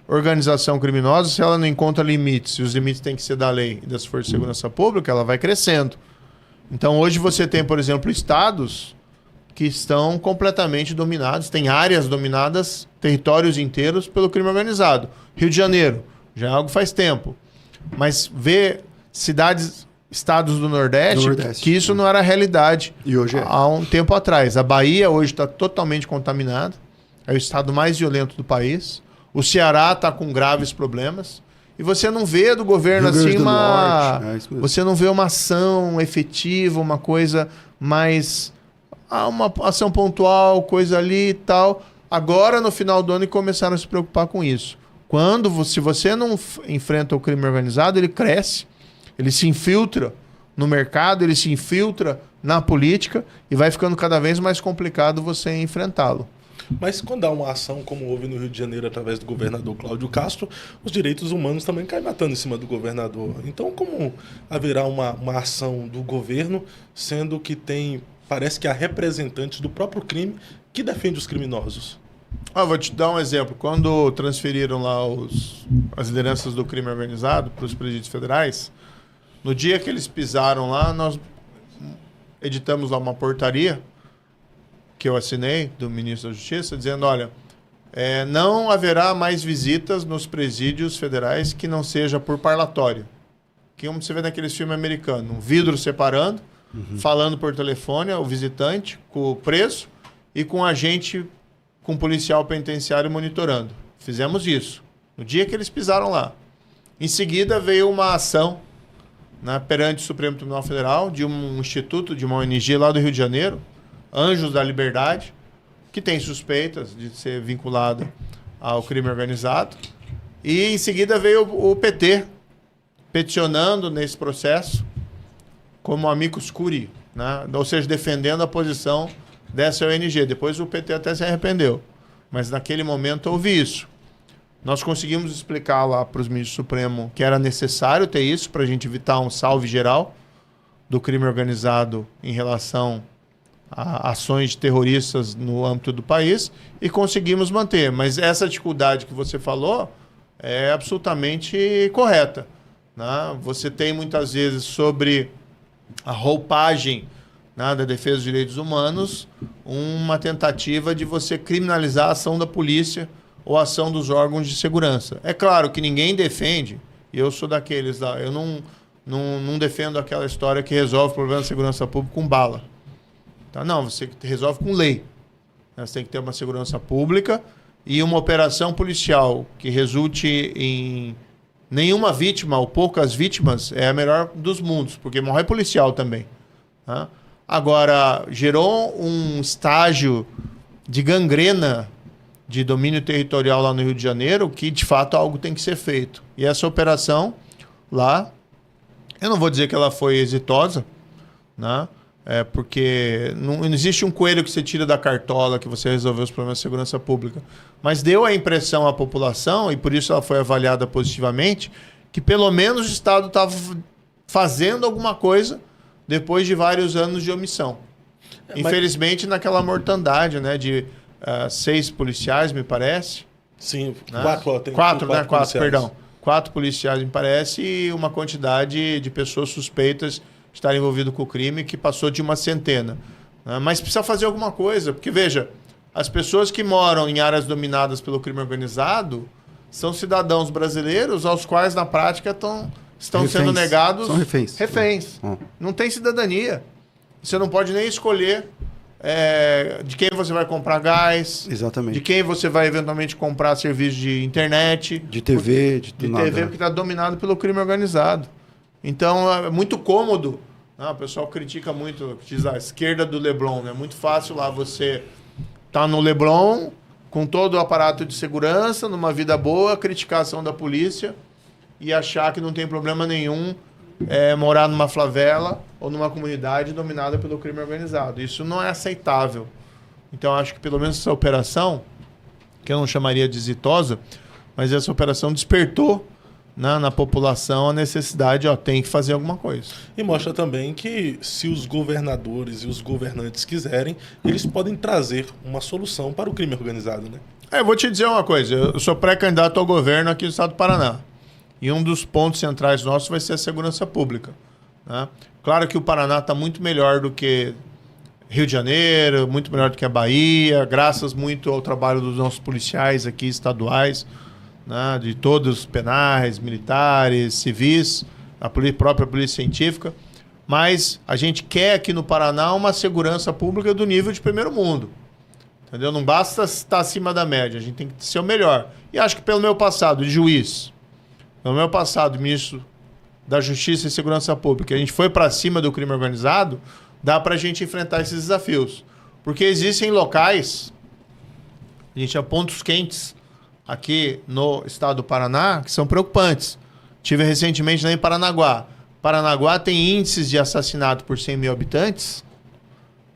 organização criminosa, se ela não encontra limites, e os limites têm que ser da lei e das forças de segurança pública, ela vai crescendo. Então hoje você tem, por exemplo, estados que estão completamente dominados, tem áreas dominadas, territórios inteiros pelo crime organizado. Rio de Janeiro, já é algo faz tempo. Mas vê estados do Nordeste, que isso não era realidade e hoje há um tempo atrás. A Bahia hoje está totalmente contaminada, é o estado mais violento do país. O Ceará está com graves problemas. E você não vê do governo assim você não vê uma ação efetiva, uma coisa mais... uma ação pontual, coisa ali e tal. Agora, no final do ano, começaram a se preocupar com isso. Se você não enfrenta o crime organizado, ele cresce. Ele se infiltra no mercado, ele se infiltra na política e vai ficando cada vez mais complicado você enfrentá-lo. Mas quando há uma ação como houve no Rio de Janeiro através do governador Cláudio Castro, os direitos humanos também caem matando em cima do governador. Então como haverá uma ação do governo, sendo que parece que há representantes do próprio crime que defende os criminosos? Vou te dar um exemplo. Quando transferiram lá as lideranças do crime organizado para os presídios federais, no dia que eles pisaram lá, nós editamos lá uma portaria que eu assinei, do ministro da Justiça, dizendo, olha, não haverá mais visitas nos presídios federais que não seja por parlatório. Que como você vê naqueles filmes americanos, um vidro separando, falando por telefone, o visitante com o preso e com o agente, com o policial penitenciário monitorando. Fizemos isso. No dia que eles pisaram lá. Em seguida veio uma ação, né, perante o Supremo Tribunal Federal, de um instituto, de uma ONG lá do Rio de Janeiro, Anjos da Liberdade, que tem suspeitas de ser vinculada ao crime organizado. E em seguida veio o PT, peticionando nesse processo, como amicus curiae, né? Ou seja, defendendo a posição dessa ONG. Depois o PT até se arrependeu. Mas naquele momento houve isso. Nós conseguimos explicar lá para os ministros do Supremo que era necessário ter isso para a gente evitar um salve geral do crime organizado em relação a ações de terroristas no âmbito do país, e conseguimos manter. Mas essa dificuldade que você falou é absolutamente correta, né? Você tem muitas vezes sobre a roupagem, né, da defesa dos direitos humanos uma tentativa de você criminalizar a ação da polícia ou a ação dos órgãos de segurança. É claro que ninguém defende, e eu sou daqueles lá, eu não defendo aquela história que resolve o problema da segurança pública com bala. Tá? Não, você resolve com lei. Você tem que ter uma segurança pública e uma operação policial que resulte em nenhuma vítima ou poucas vítimas é a melhor dos mundos, porque morre policial também. Tá? Agora, gerou um estágio de gangrena de domínio territorial lá no Rio de Janeiro que, de fato, algo tem que ser feito. E essa operação lá, eu não vou dizer que ela foi exitosa, né? Porque não existe um coelho que você tira da cartola que você resolveu os problemas de segurança pública. Mas deu a impressão à população, e por isso ela foi avaliada positivamente, que pelo menos o Estado estava fazendo alguma coisa depois de vários anos de omissão. Infelizmente, naquela mortandade, né, de 6 policiais, me parece. Sim, né? 4 perdão. 4 policiais, me parece, e uma quantidade de pessoas suspeitas estar envolvido com o crime, que passou de uma centena. Mas precisa fazer alguma coisa, porque, veja, as pessoas que moram em áreas dominadas pelo crime organizado são cidadãos brasileiros aos quais, na prática, estão sendo negados... São reféns. Reféns. Não tem cidadania. Você não pode nem escolher de quem você vai comprar gás, exatamente, de quem você vai eventualmente comprar serviço de internet, de TV, de TV, porque está dominado pelo crime organizado. Então, é muito cômodo. O pessoal critica muito, diz a esquerda do Leblon. É muito fácil lá você estar no Leblon, com todo o aparato de segurança, numa vida boa, criticar a ação da polícia e achar que não tem problema nenhum morar numa favela ou numa comunidade dominada pelo crime organizado. Isso não é aceitável. Então, acho que pelo menos essa operação, que eu não chamaria de exitosa, mas essa operação despertou na população a necessidade, tem que fazer alguma coisa. E mostra também que se os governadores e os governantes quiserem, eles podem trazer uma solução para o crime organizado, né? Eu vou te dizer uma coisa, eu sou pré-candidato ao governo aqui do estado do Paraná. E um dos pontos centrais nossos vai ser a segurança pública, né? Claro que o Paraná está muito melhor do que Rio de Janeiro, muito melhor do que a Bahia, graças muito ao trabalho dos nossos policiais aqui estaduais, né, de todos os penais, militares, civis, a própria polícia científica. Mas a gente quer aqui no Paraná uma segurança pública do nível de primeiro mundo. Entendeu? Não basta estar acima da média, a gente tem que ser o melhor. E acho que pelo meu passado de juiz, pelo meu passado de ministro da Justiça e Segurança Pública, a gente foi para cima do crime organizado, dá para a gente enfrentar esses desafios. Porque existem locais, a gente há pontos quentes aqui no estado do Paraná, que são preocupantes. Tive recentemente lá em Paranaguá. Paranaguá tem índices de assassinato por 100 mil habitantes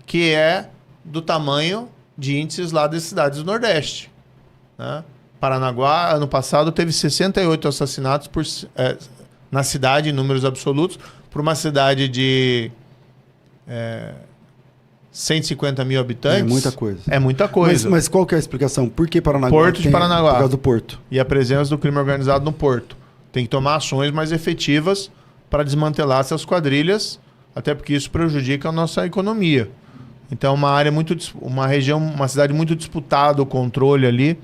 que é do tamanho de índices lá das cidades do Nordeste, né? Paranaguá, ano passado, teve 68 assassinatos na cidade, em números absolutos, por uma cidade de 150 mil habitantes. É muita coisa. É muita coisa. Mas qual que é a explicação? Por que Paranaguá? Porto de Paranaguá. Por causa do porto. E a presença do crime organizado no porto. Tem que tomar ações mais efetivas para desmantelar essas quadrilhas, até porque isso prejudica a nossa economia. Então é uma área uma região, uma cidade muito disputada, o controle ali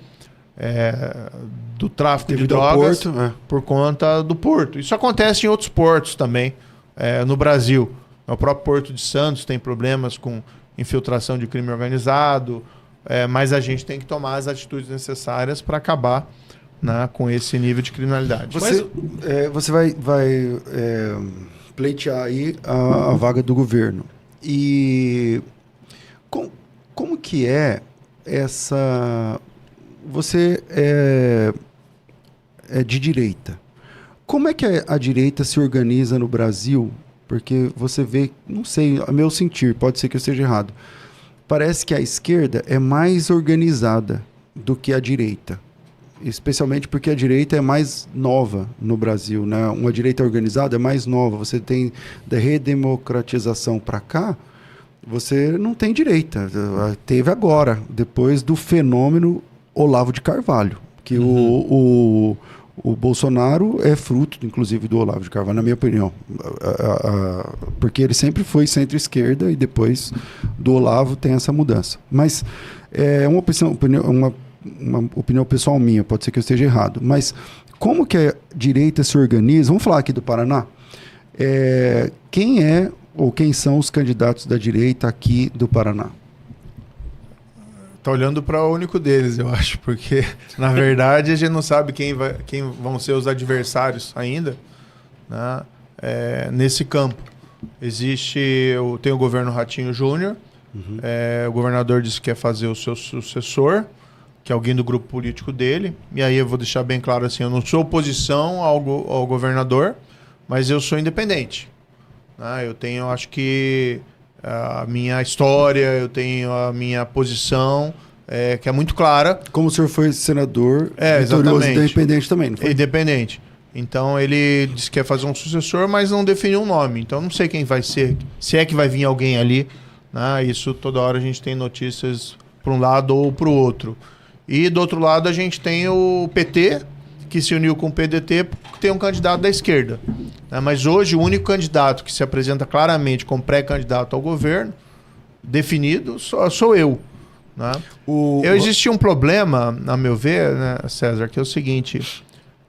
do tráfico de drogas por conta do porto. Isso acontece em outros portos também no Brasil. O próprio Porto de Santos tem problemas com infiltração de crime organizado, mas a gente tem que tomar as atitudes necessárias para acabar, né, com esse nível de criminalidade. Você vai pleitear aí a vaga do governo. E como que é essa... Você é de direita. Como é que a direita se organiza no Brasil? Porque você vê, não sei, a meu sentir, pode ser que eu esteja errado. Parece que a esquerda é mais organizada do que a direita. Especialmente porque a direita é mais nova no Brasil, né? Uma direita organizada é mais nova. Você tem da redemocratização para cá, você não tem direita. Teve agora, depois do fenômeno Olavo de Carvalho, que o Bolsonaro é fruto, inclusive, do Olavo de Carvalho, na minha opinião. Porque ele sempre foi centro-esquerda e depois do Olavo tem essa mudança. Mas é uma opinião pessoal minha, pode ser que eu esteja errado. Mas como que a direita se organiza? Vamos falar aqui do Paraná. Quem são os candidatos da direita aqui do Paraná? Tá olhando para o único deles, eu acho, porque na verdade a gente não sabe quem vão ser os adversários ainda, né, nesse campo. Tem o governo Ratinho Júnior, o governador disse que quer fazer o seu sucessor, que é alguém do grupo político dele, e aí eu vou deixar bem claro assim, eu não sou oposição ao governador, mas eu sou independente. Né, eu tenho, acho que a minha história, eu tenho a minha posição, que é muito clara. Como o senhor foi senador, vitorioso e independente também, não foi? Independente. Então ele disse que quer fazer um sucessor, mas não definiu um nome. Então não sei quem vai ser, se é que vai vir alguém ali. Né? Isso toda hora a gente tem notícias para um lado ou para o outro. E do outro lado a gente tem o PT, que se uniu com o PDT, que tem um candidato da esquerda. Mas hoje o único candidato que se apresenta claramente como pré-candidato ao governo, definido, sou eu. Né? Existe um problema, a meu ver, né, César, que é o seguinte: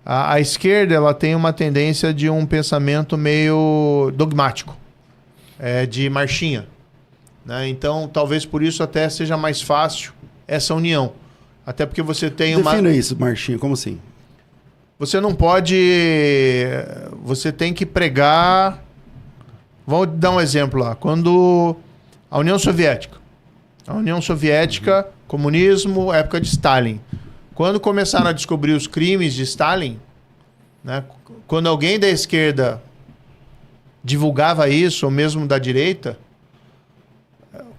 a esquerda ela tem uma tendência de um pensamento meio dogmático, de marchinha. Né? Então, talvez por isso até seja mais fácil essa união. Até porque você tem Defina isso, marchinha, como assim? Você não pode... Você tem que pregar... Vou dar um exemplo lá. Quando a União Soviética, comunismo, época de Stalin. Quando começaram a descobrir os crimes de Stalin, né, quando alguém da esquerda divulgava isso, ou mesmo da direita,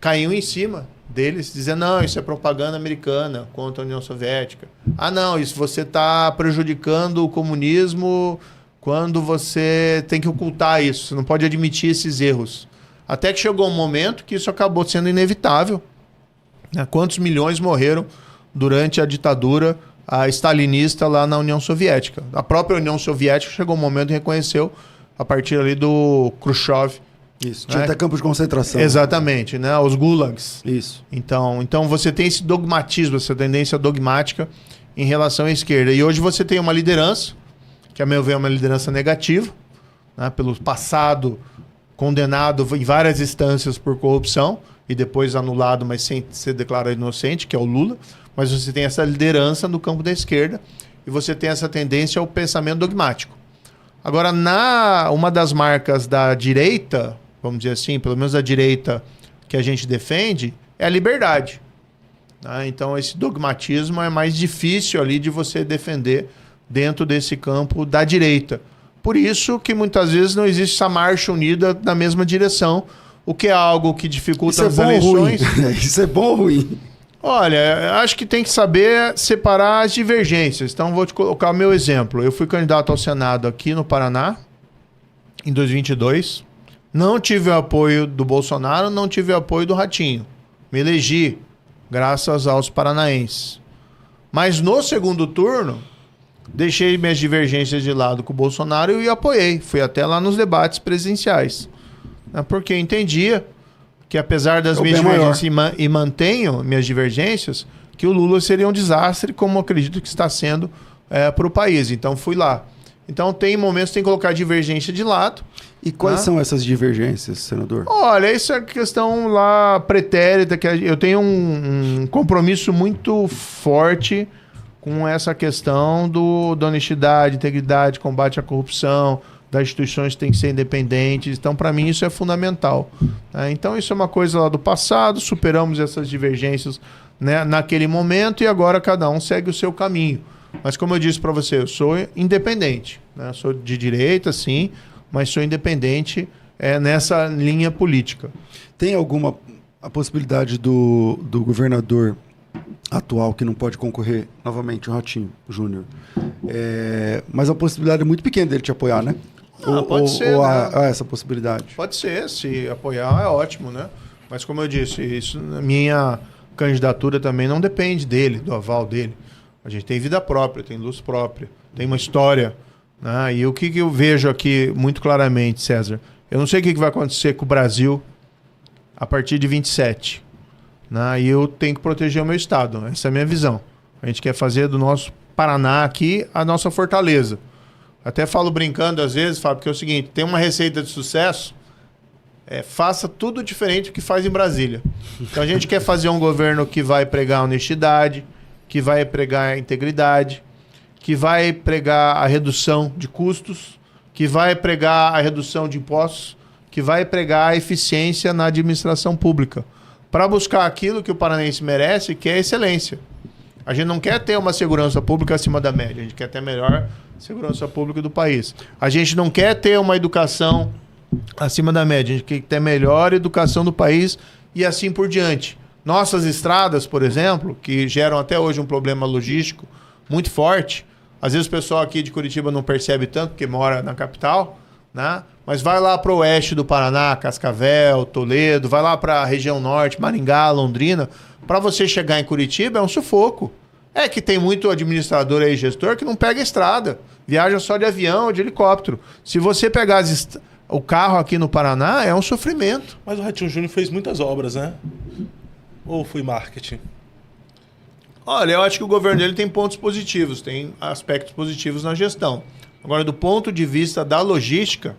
caiu em cima deles, dizendo, não, isso é propaganda americana contra a União Soviética. Ah, não, isso você está prejudicando o comunismo quando você tem que ocultar isso, você não pode admitir esses erros. Até que chegou um momento que isso acabou sendo inevitável. Né? Quantos milhões morreram durante a ditadura stalinista lá na União Soviética? A própria União Soviética chegou um momento e reconheceu, a partir ali do Khrushchev. Isso, tinha até campos de concentração. Exatamente, né? Os gulags. Isso. Então você tem esse dogmatismo, essa tendência dogmática em relação à esquerda. E hoje você tem uma liderança, que a meu ver é uma liderança negativa, né? Pelo passado condenado em várias instâncias por corrupção, e depois anulado, mas sem ser declarado inocente, que é o Lula. Mas você tem essa liderança no campo da esquerda, e você tem essa tendência ao pensamento dogmático. Agora, uma das marcas da direita, vamos dizer assim, pelo menos a direita que a gente defende, é a liberdade. Né? Então, esse dogmatismo é mais difícil ali de você defender dentro desse campo da direita. Por isso que muitas vezes não existe essa marcha unida na mesma direção, o que é algo que dificulta as eleições. Isso é bom ou ruim? Olha, acho que tem que saber separar as divergências. Então, vou te colocar o meu exemplo. Eu fui candidato ao Senado aqui no Paraná, em 2022. Não tive o apoio do Bolsonaro, não tive o apoio do Ratinho. Me elegi, graças aos paranaenses. Mas no segundo turno, deixei minhas divergências de lado com o Bolsonaro e o apoiei. Fui até lá nos debates presidenciais. Porque eu entendia que apesar das minhas divergências e mantenho minhas divergências, que o Lula seria um desastre, como acredito que está sendo para o país. Então, fui lá. Então, tem momentos que tem que colocar a divergência de lado. E quais são essas divergências, senador? Olha, isso é questão lá pretérita, que eu tenho um compromisso muito forte com essa questão da honestidade, integridade, combate à corrupção, das instituições que têm que ser independentes. Então, para mim, isso é fundamental. Então, isso é uma coisa lá do passado, superamos essas divergências, né, naquele momento, e agora cada um segue o seu caminho. Mas, como eu disse para você, eu sou independente. Né? Sou de direita, sim, mas sou independente nessa linha política. Tem alguma a possibilidade do governador atual, que não pode concorrer novamente, o Ratinho Júnior, mas a possibilidade é muito pequena dele te apoiar, né? Pode ser, ou né? há essa possibilidade? Pode ser, se apoiar é ótimo, né? Mas como eu disse, isso, minha candidatura também não depende dele, do aval dele. A gente tem vida própria, tem luz própria, tem uma história. Né? E o que eu vejo aqui muito claramente, César, eu não sei o que vai acontecer com o Brasil a partir de 27. Né? E eu tenho que proteger o meu estado, essa é a minha visão. A gente quer fazer do nosso Paraná aqui a nossa fortaleza. Até falo brincando às vezes, Fábio, porque é o seguinte, tem uma receita de sucesso, faça tudo diferente do que faz em Brasília. Então a gente quer fazer um governo que vai pregar honestidade, que vai pregar a integridade, que vai pregar a redução de custos, que vai pregar a redução de impostos, que vai pregar a eficiência na administração pública, para buscar aquilo que o paranaense merece, que é a excelência. A gente não quer ter uma segurança pública acima da média, a gente quer ter a melhor segurança pública do país. A gente não quer ter uma educação acima da média, a gente quer ter a melhor educação do país e assim por diante. Nossas estradas, por exemplo, que geram até hoje um problema logístico muito forte, às vezes o pessoal aqui de Curitiba não percebe tanto, porque mora na capital, né? Mas vai lá para o oeste do Paraná, Cascavel, Toledo, vai lá para a região norte, Maringá, Londrina, para você chegar em Curitiba é um sufoco. É que tem muito administrador aí, gestor, que não pega estrada, viaja só de avião ou de helicóptero. Se você pegar o carro aqui no Paraná, é um sofrimento. Mas o Ratinho Júnior fez muitas obras, né? Ou foi marketing? Olha, eu acho que o governo dele tem pontos positivos, tem aspectos positivos na gestão. Agora, do ponto de vista da logística,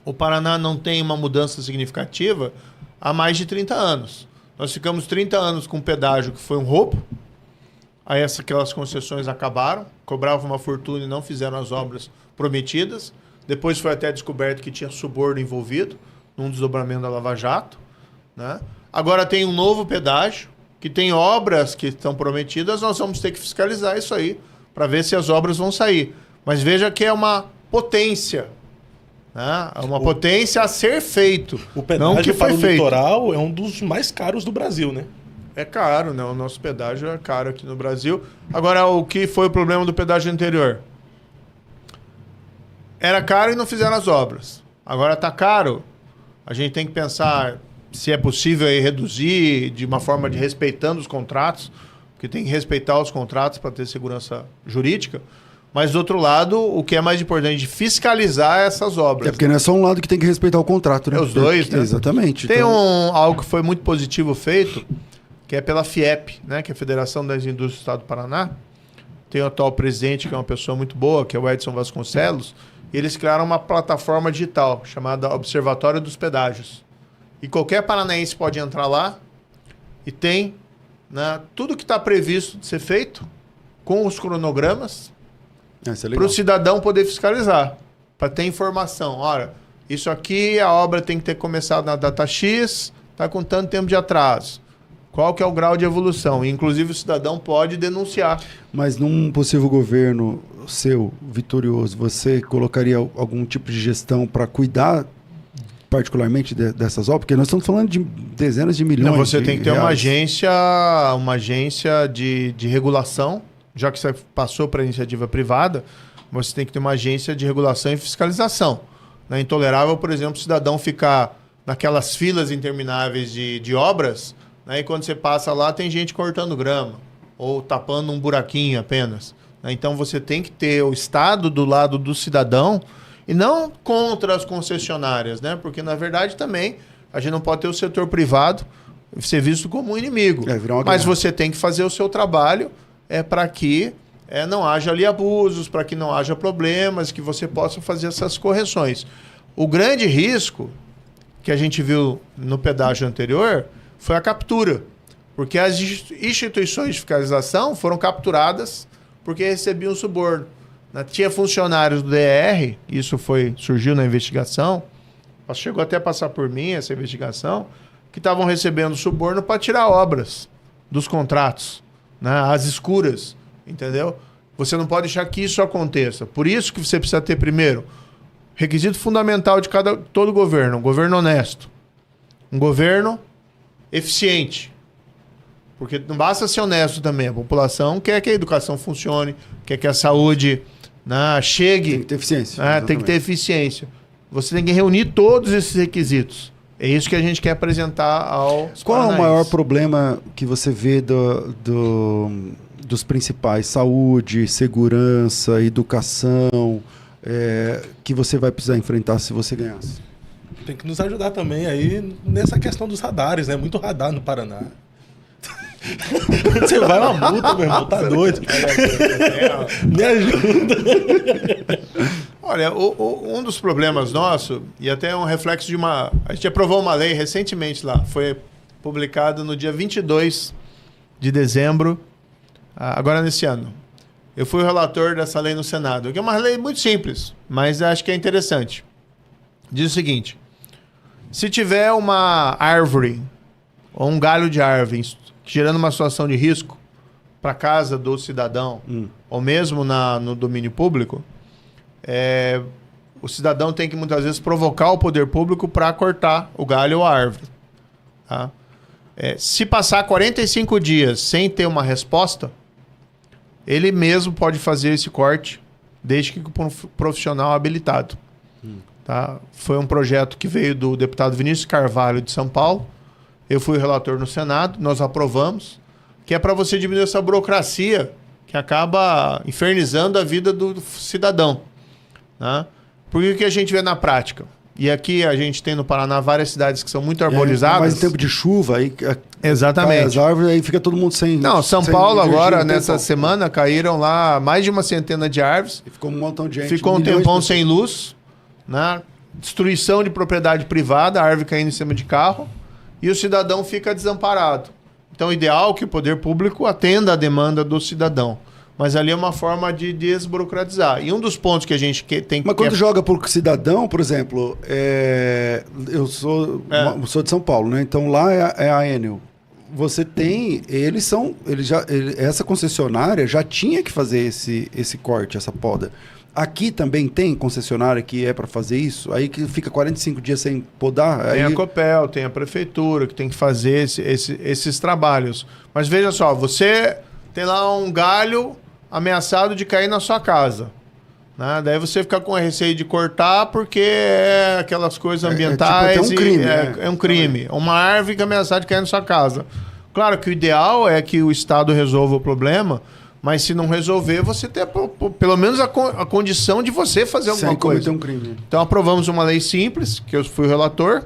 o Paraná não tem uma mudança significativa há mais de 30 anos. Nós ficamos 30 anos com pedágio que foi um roubo, aí aquelas concessões acabaram, cobravam uma fortuna e não fizeram as obras prometidas. Depois foi até descoberto que tinha suborno envolvido num desdobramento da Lava Jato. Né? Agora tem um novo pedágio, que tem obras que estão prometidas, nós vamos ter que fiscalizar isso aí, para ver se as obras vão sair. Mas veja que é uma potência, né? É uma potência a ser feito. O pedágio para o litoral é um dos mais caros do Brasil, né? É caro, né? O nosso pedágio é caro aqui no Brasil. Agora, o que foi o problema do pedágio anterior? Era caro e não fizeram as obras. Agora está caro. A gente tem que pensar se é possível aí reduzir de uma forma de respeitando os contratos, porque tem que respeitar os contratos para ter segurança jurídica. Mas, do outro lado, o que é mais importante de fiscalizar essas obras. É porque não é só um lado que tem que respeitar o contrato, né? É os dois, né? Exatamente. Tem algo que foi muito positivo feito, que é pela FIEP, né? Que é a Federação das Indústrias do Estado do Paraná. Tem o atual presidente, que é uma pessoa muito boa, que é o Edson Vasconcelos, e eles criaram uma plataforma digital chamada Observatório dos Pedágios. E qualquer paranaense pode entrar lá e tem, né, tudo que está previsto de ser feito com os cronogramas para o cidadão poder fiscalizar, para ter informação. Olha, isso aqui, a obra tem que ter começado na data X, está com tanto tempo de atraso. Qual que é o grau de evolução? E, inclusive, o cidadão pode denunciar. Mas num possível governo seu, vitorioso, você colocaria algum tipo de gestão para cuidar particularmente dessas obras? Porque nós estamos falando de dezenas de milhões. Não, você tem que ter reais. uma agência de regulação, já que você passou para a iniciativa privada, você tem que ter uma agência de regulação e fiscalização. É intolerável, por exemplo, o cidadão ficar naquelas filas intermináveis de obras, né, e quando você passa lá tem gente cortando grama ou tapando um buraquinho apenas. Né? Então você tem que ter o Estado do lado do cidadão e não contra as concessionárias, né? Porque, na verdade, também a gente não pode ter o setor privado ser visto como um inimigo. Mas você tem que fazer o seu trabalho para que não haja ali abusos, para que não haja problemas, que você possa fazer essas correções. O grande risco que a gente viu no pedágio anterior foi a captura, porque as instituições de fiscalização foram capturadas porque recebiam suborno. Tinha funcionários do DR, isso surgiu na investigação, chegou até a passar por mim essa investigação, que estavam recebendo suborno para tirar obras dos contratos, às escuras, entendeu? Você não pode deixar que isso aconteça. Por isso que você precisa ter, primeiro, requisito fundamental de todo governo, um governo honesto, um governo eficiente. Porque não basta ser honesto também, a população quer que a educação funcione, quer que a saúde chegue. Tem que ter eficiência. Tem que ter eficiência. Você tem que reunir todos esses requisitos. É isso que a gente quer apresentar aos Qual é o maior problema que você vê dos principais? Saúde, segurança, educação, que você vai precisar enfrentar se você ganhasse? Tem que nos ajudar também aí nessa questão dos radares, né? Muito radar no Paraná. Você vai uma multa, meu irmão, tá doido. Me ajuda. Olha, um dos problemas nossos, e até um reflexo de a gente aprovou uma lei recentemente lá, foi publicada no dia 22 de dezembro, agora nesse ano. Eu fui o relator dessa lei no Senado, que é uma lei muito simples, mas acho que é interessante. Diz o seguinte: se tiver uma árvore ou um galho de árvore gerando uma situação de risco para a casa do cidadão, ou mesmo no domínio público, o cidadão tem que muitas vezes provocar o poder público para cortar o galho ou a árvore. Tá? Se passar 45 dias sem ter uma resposta, ele mesmo pode fazer esse corte, desde que com um profissional habilitado. Tá? Foi um projeto que veio do deputado Vinícius Carvalho de São Paulo. Eu fui o relator no Senado, nós aprovamos, que é para você diminuir essa burocracia que acaba infernizando a vida do cidadão. Né? Porque o que a gente vê na prática? E aqui a gente tem no Paraná várias cidades que são muito arborizadas. Mas em tempo de chuva, aí exatamente. As árvores, aí fica todo mundo sem. Não, São Paulo agora, nessa semana, caíram lá mais de uma centena de árvores. E ficou um montão de gente. Ficou um tempão sem luz, né? Destruição de propriedade privada, a árvore caindo em cima de carro, e o cidadão fica desamparado. Então, o ideal é que o poder público atenda à demanda do cidadão. Mas ali é uma forma de desburocratizar. E um dos pontos que a gente tem que... Mas quando joga por cidadão, por exemplo, eu sou de São Paulo, né? Então lá é a Enel. Você tem... essa concessionária já tinha que fazer esse corte, essa poda. Aqui também tem concessionária que é para fazer isso? Aí que fica 45 dias sem podar? Tem a Copel, tem a prefeitura que tem que fazer esses trabalhos. Mas veja só, você tem lá um galho ameaçado de cair na sua casa. Né? Daí você fica com receio de cortar porque é aquelas coisas ambientais. É um crime. É um crime. Uma árvore que é ameaçada de cair na sua casa. Claro que o ideal é que o Estado resolva o problema, mas se não resolver, você tem pelo menos a condição de você fazer alguma coisa. Sem cometer um crime. Então aprovamos uma lei simples, que eu fui o relator,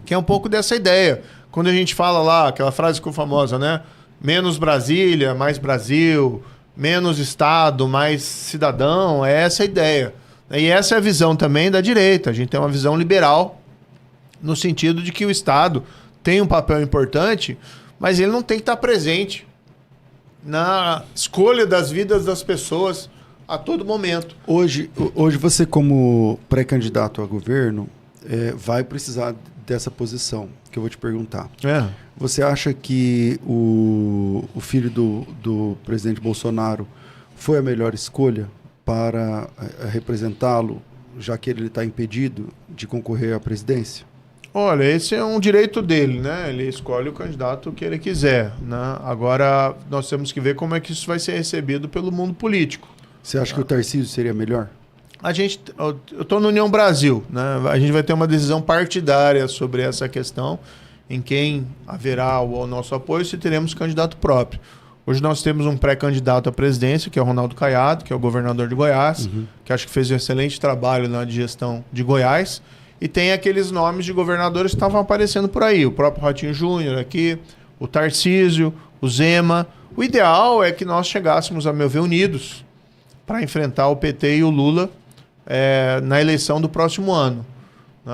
que é um pouco dessa ideia. Quando a gente fala lá, aquela frase ficou famosa, né? Menos Brasília, mais Brasil, menos Estado, mais cidadão, é essa a ideia. E essa é a visão também da direita. A gente tem uma visão liberal, no sentido de que o Estado tem um papel importante, mas ele não tem que estar presente na escolha das vidas das pessoas a todo momento. Hoje você, como pré-candidato a governo, vai precisar dessa posição que eu vou te perguntar. Você acha que o filho do presidente Bolsonaro foi a melhor escolha para representá-lo, já que ele está impedido de concorrer à presidência? Olha, esse é um direito dele, né? Ele escolhe o candidato que ele quiser, né? Agora, nós temos que ver como é que isso vai ser recebido pelo mundo político. Você acha que o Tarcísio seria melhor? Eu estou no União Brasil, né? A gente vai ter uma decisão partidária sobre essa questão, em quem haverá o nosso apoio, se teremos candidato próprio. Hoje nós temos um pré-candidato à presidência, que é o Ronaldo Caiado, que é o governador de Goiás, que acho que fez um excelente trabalho na gestão de Goiás. e tem aqueles nomes de governadores que estavam aparecendo por aí. O próprio Ratinho Júnior aqui, o Tarcísio, o Zema. O ideal é que nós chegássemos, a meu ver, unidos para enfrentar o PT e o Lula na eleição do próximo ano.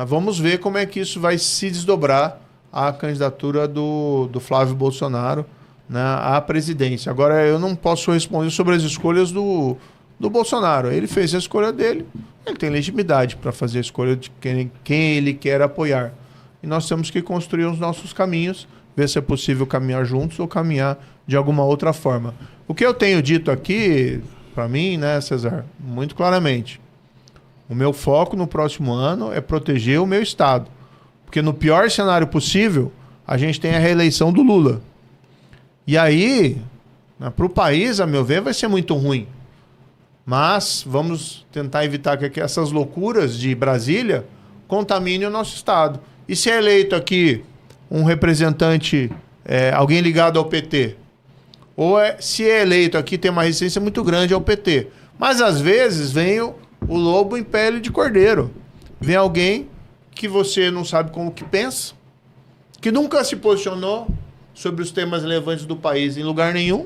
Vamos ver como é que isso vai se desdobrar a candidatura do Flávio Bolsonaro, né, à presidência. Agora, eu não posso responder sobre as escolhas do Bolsonaro. Ele fez a escolha dele, ele tem legitimidade para fazer a escolha de quem ele quer apoiar. E nós temos que construir os nossos caminhos, ver se é possível caminhar juntos ou caminhar de alguma outra forma. O que eu tenho dito aqui, para mim, né, César, muito claramente, o meu foco no próximo ano é proteger o meu estado. Porque no pior cenário possível, a gente tem a reeleição do Lula. E aí, para o país, a meu ver, vai ser muito ruim. Mas vamos tentar evitar que essas loucuras de Brasília contaminem o nosso estado. E se é eleito aqui um representante, alguém ligado ao PT, ou se é eleito aqui tem uma resistência muito grande ao PT. Mas às vezes vem o lobo em pele de cordeiro. Vem alguém que você não sabe como que pensa, que nunca se posicionou sobre os temas relevantes do país em lugar nenhum,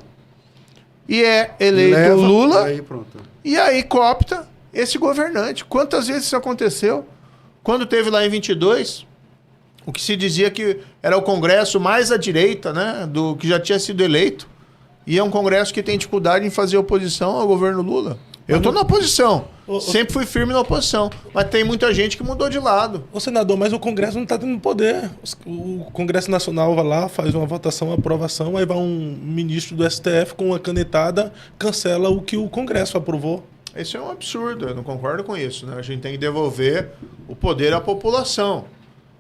e é eleito o Lula, e aí coopta esse governante. Quantas vezes isso aconteceu? Quando teve lá em 22, o que se dizia que era o Congresso mais à direita, né, do que já tinha sido eleito, e é um Congresso que tem dificuldade em fazer oposição ao governo Lula. Eu estou na oposição. Sempre fui firme na oposição. Mas tem muita gente que mudou de lado. Ô, senador, mas o Congresso não está tendo poder. O Congresso Nacional vai lá, faz uma votação, aprovação, aí vai um ministro do STF com uma canetada, cancela o que o Congresso aprovou. Isso é um absurdo, eu não concordo com isso, né? A gente tem que devolver o poder à população.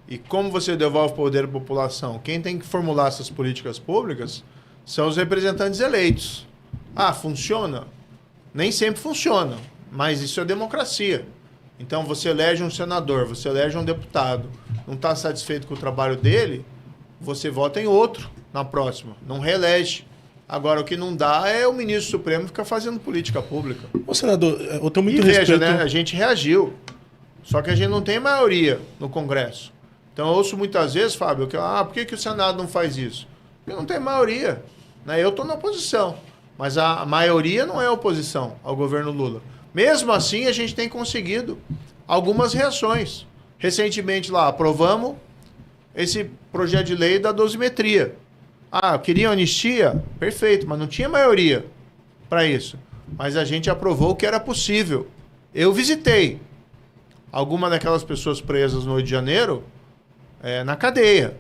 E como você devolve o poder à população? Quem tem que formular essas políticas públicas são os representantes eleitos. Ah, funciona? Nem sempre funciona, mas isso é democracia. Então você elege um senador, você elege um deputado, não está satisfeito com o trabalho dele, você vota em outro na próxima, não reelege. Agora, o que não dá é o ministro Supremo ficar fazendo política pública. Ô, senador, eu tenho muito respeito. Veja, né? A gente reagiu, só que a gente não tem maioria no Congresso. Então eu ouço muitas vezes, Fábio, por que o Senado não faz isso? Porque não tem maioria. Né? Eu estou na oposição. Mas a maioria não é oposição ao governo Lula. Mesmo assim, a gente tem conseguido algumas reações. Recentemente lá, aprovamos esse projeto de lei da dosimetria. Queriam anistia? Perfeito, mas não tinha maioria para isso. Mas a gente aprovou que era possível. Eu visitei alguma daquelas pessoas presas no Rio de Janeiro na cadeia.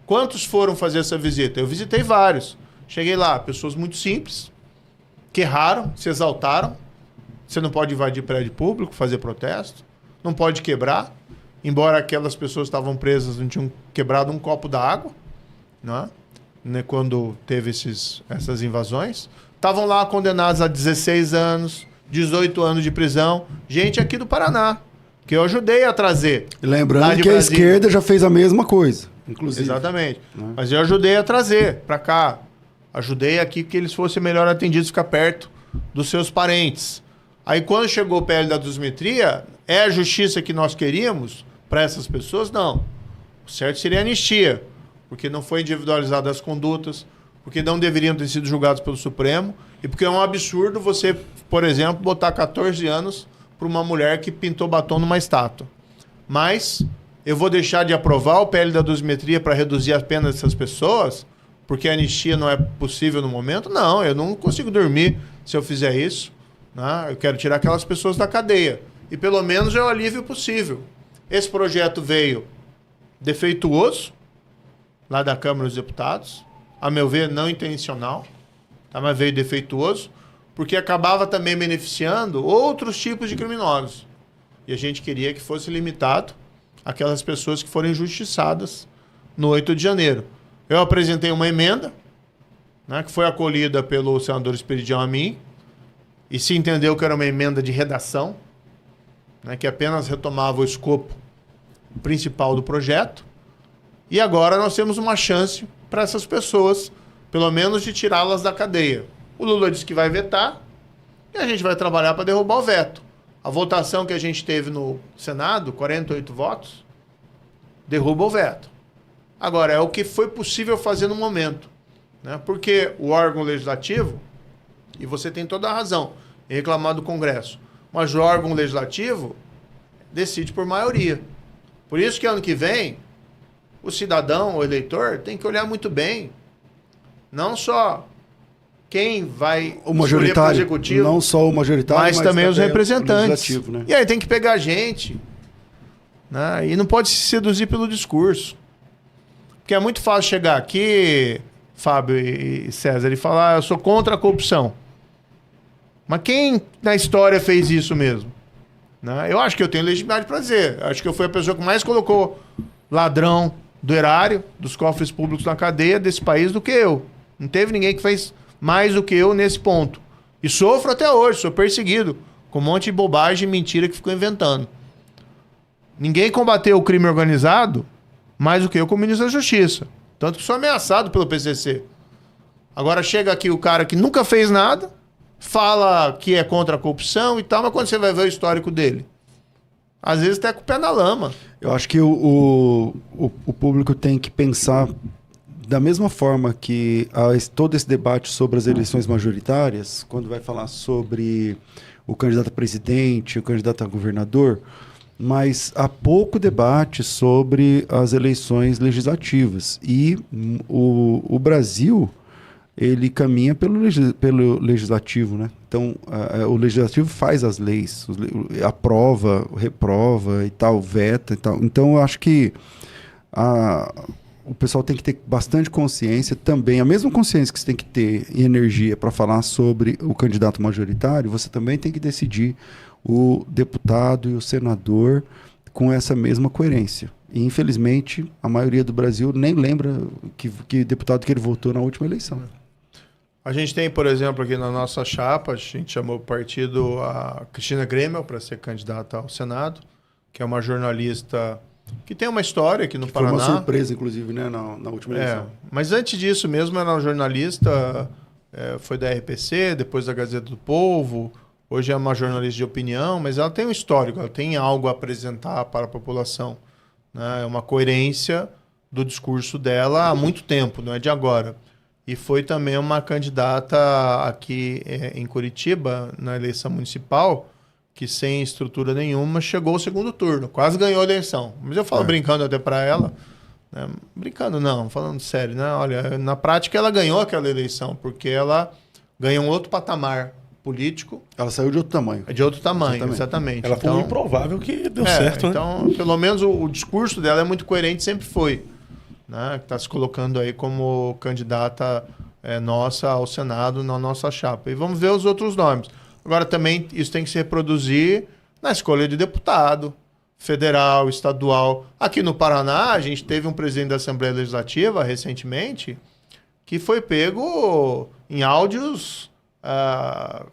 Quantos foram fazer essa visita? Eu visitei vários. Cheguei lá, pessoas muito simples, que erraram, se exaltaram. Você não pode invadir prédio público, fazer protesto. Não pode quebrar. Embora aquelas pessoas que estavam presas não tinham quebrado um copo d'água, né, quando teve essas invasões. Estavam lá condenados a 16 anos, 18 anos de prisão. Gente aqui do Paraná, que eu ajudei a trazer. Lembrando que a esquerda já fez a mesma coisa, inclusive. Exatamente. Mas eu ajudei a trazer para cá. Ajudei aqui que eles fossem melhor atendidos, ficar perto dos seus parentes. Aí quando chegou o PL da dosimetria, é a justiça que nós queríamos para essas pessoas? Não. O certo seria anistia, porque não foi individualizada as condutas, porque não deveriam ter sido julgados pelo Supremo, e porque é um absurdo você, por exemplo, botar 14 anos para uma mulher que pintou batom numa estátua. Mas eu vou deixar de aprovar o PL da dosimetria para reduzir a pena dessas pessoas, porque a anistia não é possível no momento? Não, eu não consigo dormir se eu fizer isso. Né? Eu quero tirar aquelas pessoas da cadeia. E pelo menos é o alívio possível. Esse projeto veio defeituoso, lá da Câmara dos Deputados, a meu ver, não intencional, mas veio defeituoso, porque acabava também beneficiando outros tipos de criminosos. E a gente queria que fosse limitado aquelas pessoas que foram injustiçadas no 8 de janeiro. Eu apresentei uma emenda, né, que foi acolhida pelo senador Esperidião a mim, e se entendeu que era uma emenda de redação, né, que apenas retomava o escopo principal do projeto. E agora nós temos uma chance para essas pessoas, pelo menos de tirá-las da cadeia. O Lula disse que vai vetar e a gente vai trabalhar para derrubar o veto. A votação que a gente teve no Senado, 48 votos, derruba o veto. Agora, é o que foi possível fazer no momento, né? Porque o órgão legislativo, e você tem toda a razão em reclamar do Congresso, mas o órgão legislativo decide por maioria. Por isso que ano que vem, o cidadão, o eleitor, tem que olhar muito bem, não só quem vai o majoritário, executivo, não só o majoritário, mas também os representantes. Né? E aí tem que pegar a gente, né? E não pode se seduzir pelo discurso. Porque é muito fácil chegar aqui, Fábio e César, e falar, eu sou contra a corrupção. Mas quem na história fez isso mesmo? Né? Eu acho que eu tenho legitimidade para dizer. Eu acho que eu fui a pessoa que mais colocou ladrão do erário, dos cofres públicos na cadeia desse país do que eu. Não teve ninguém que fez mais do que eu nesse ponto. E sofro até hoje, sou perseguido com um monte de bobagem e mentira que ficou inventando. Ninguém combateu o crime organizado mais do que eu como ministro da Justiça. Tanto que sou ameaçado pelo PCC. Agora chega aqui o cara que nunca fez nada, fala que é contra a corrupção e tal, mas quando você vai ver o histórico dele, às vezes tá com o pé na lama. Eu acho que o público tem que pensar da mesma forma que todo esse debate sobre as eleições majoritárias, quando vai falar sobre o candidato a presidente, o candidato a governador, mas há pouco debate sobre as eleições legislativas. E o Brasil, ele caminha pelo legislativo, né? Então, o legislativo faz as leis, aprova, reprova e tal, veta e tal. Então, eu acho que o pessoal tem que ter bastante consciência também, a mesma consciência que você tem que ter e energia para falar sobre o candidato majoritário, você também tem que decidir o deputado e o senador com essa mesma coerência. E, infelizmente, a maioria do Brasil nem lembra que deputado que ele votou na última eleição. A gente tem, por exemplo, aqui na nossa chapa, a gente chamou o partido a Cristina Grêmio para ser candidata ao Senado, que é uma jornalista que tem uma história aqui no Paraná. Foi uma surpresa, inclusive, né, na última eleição. Mas antes disso mesmo, era uma jornalista, foi da RPC, depois da Gazeta do Povo. Hoje é uma jornalista de opinião, mas ela tem um histórico, ela tem algo a apresentar para a população, né? É uma coerência do discurso dela há muito tempo, não é de agora. E foi também uma candidata aqui em Curitiba, na eleição municipal, que sem estrutura nenhuma chegou ao segundo turno, quase ganhou a eleição. Mas eu falo brincando até para ela, né? Brincando não, falando sério, né? Olha, na prática ela ganhou aquela eleição, porque ela ganhou um outro patamar político. Ela saiu de outro tamanho. De outro tamanho, exatamente. Ela foi um improvável que deu certo, então, pelo menos o discurso dela é muito coerente, sempre foi. Né? Que está se colocando aí como candidata nossa ao Senado na nossa chapa. E vamos ver os outros nomes. Agora também isso tem que se reproduzir na escolha de deputado, federal, estadual. Aqui no Paraná, a gente teve um presidente da Assembleia Legislativa recentemente que foi pego em áudios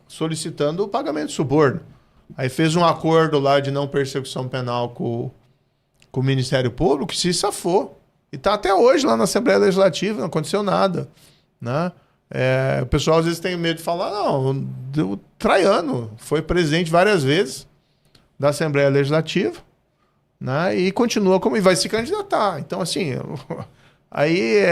solicitando o pagamento de suborno. Aí fez um acordo lá de não persecução penal com o Ministério Público, que se safou. E está até hoje lá na Assembleia Legislativa, não aconteceu nada. Né? O pessoal às vezes tem medo de falar, não, o Traiano foi presidente várias vezes da Assembleia Legislativa, né? E continua como e vai se candidatar. Então, assim, aí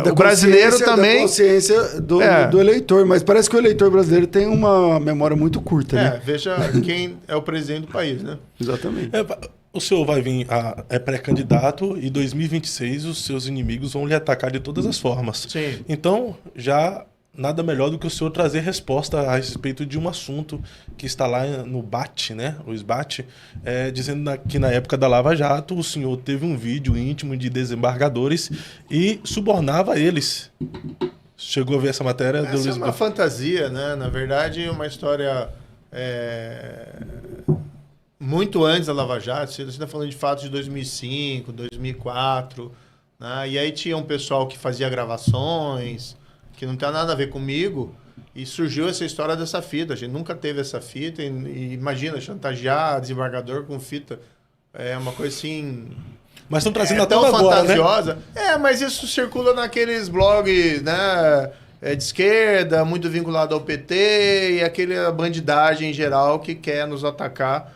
o brasileiro também... É da consciência do eleitor, mas parece que o eleitor brasileiro tem uma memória muito curta, né? Veja quem é o presidente do país, né? Exatamente. O senhor vai vir pré-candidato e em 2026 os seus inimigos vão lhe atacar de todas as formas. Sim. Então, já nada melhor do que o senhor trazer resposta a respeito de um assunto que está lá no BAT, né? O SBAT, dizendo que na época da Lava Jato o senhor teve um vídeo íntimo de desembargadores e subornava eles. Chegou a ver essa matéria? Essa é uma fantasia, né? Na verdade, uma história... muito antes da Lava Jato, você está falando de fatos de 2005, 2004, né? E aí tinha um pessoal que fazia gravações, que não tem nada a ver comigo, e surgiu essa história dessa fita. A gente nunca teve essa fita, e imagina, chantagear desembargador com fita, é uma coisa assim... Mas estão trazendo tão fantasiosa. Agora, né? Mas isso circula naqueles blogs, né? De esquerda, muito vinculado ao PT, e aquela bandidagem em geral que quer nos atacar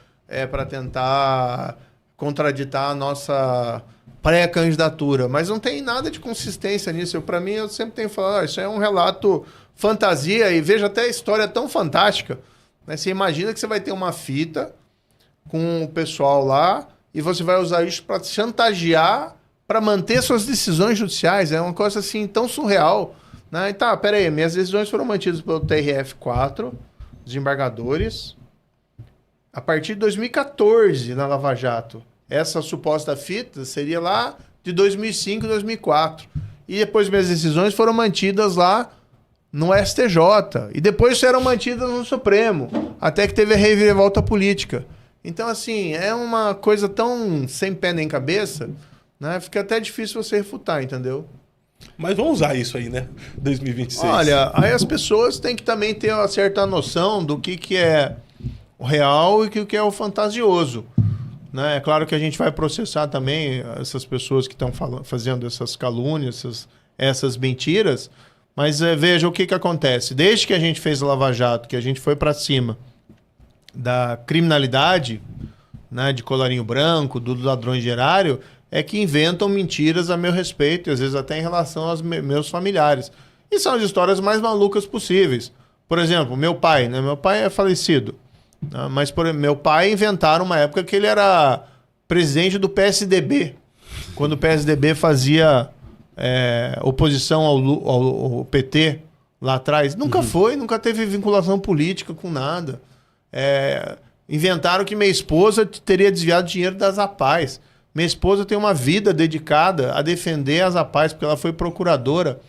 para tentar contraditar a nossa pré-candidatura, mas não tem nada de consistência nisso. Para mim, eu sempre tenho falado, isso é um relato fantasia, e veja até a história tão fantástica. Né? Você imagina que você vai ter uma fita com o pessoal lá e você vai usar isso para chantagear, para manter suas decisões judiciais. É uma coisa assim tão surreal. Né? E tá, peraí, minhas decisões foram mantidas pelo TRF4, desembargadores, a partir de 2014 na Lava Jato. Essa suposta fita seria lá de 2005, 2004. E depois minhas decisões foram mantidas lá no STJ. E depois serão mantidas no Supremo. Até que teve a reviravolta política. Então, assim, é uma coisa tão sem pé nem cabeça, né? Fica até difícil você refutar, entendeu? Mas vamos usar isso aí, né? 2026. Olha, aí as pessoas têm que também ter uma certa noção do que é o real e o que é o fantasioso. Né? É claro que a gente vai processar também essas pessoas que estão fazendo essas calúnias, essas mentiras, mas veja o que acontece. Desde que a gente fez a Lava Jato, que a gente foi para cima da criminalidade, né, de colarinho branco, dos ladrões de erário, é que inventam mentiras a meu respeito, e às vezes até em relação aos meus familiares. E são as histórias mais malucas possíveis. Por exemplo, meu pai, né? Meu pai é falecido. Mas meu pai inventaram uma época que ele era presidente do PSDB, quando o PSDB fazia oposição ao PT lá atrás. Nunca foi, nunca teve vinculação política com nada. Inventaram que minha esposa teria desviado dinheiro das APAES. Minha esposa tem uma vida dedicada a defender as APAES, porque ela foi procuradora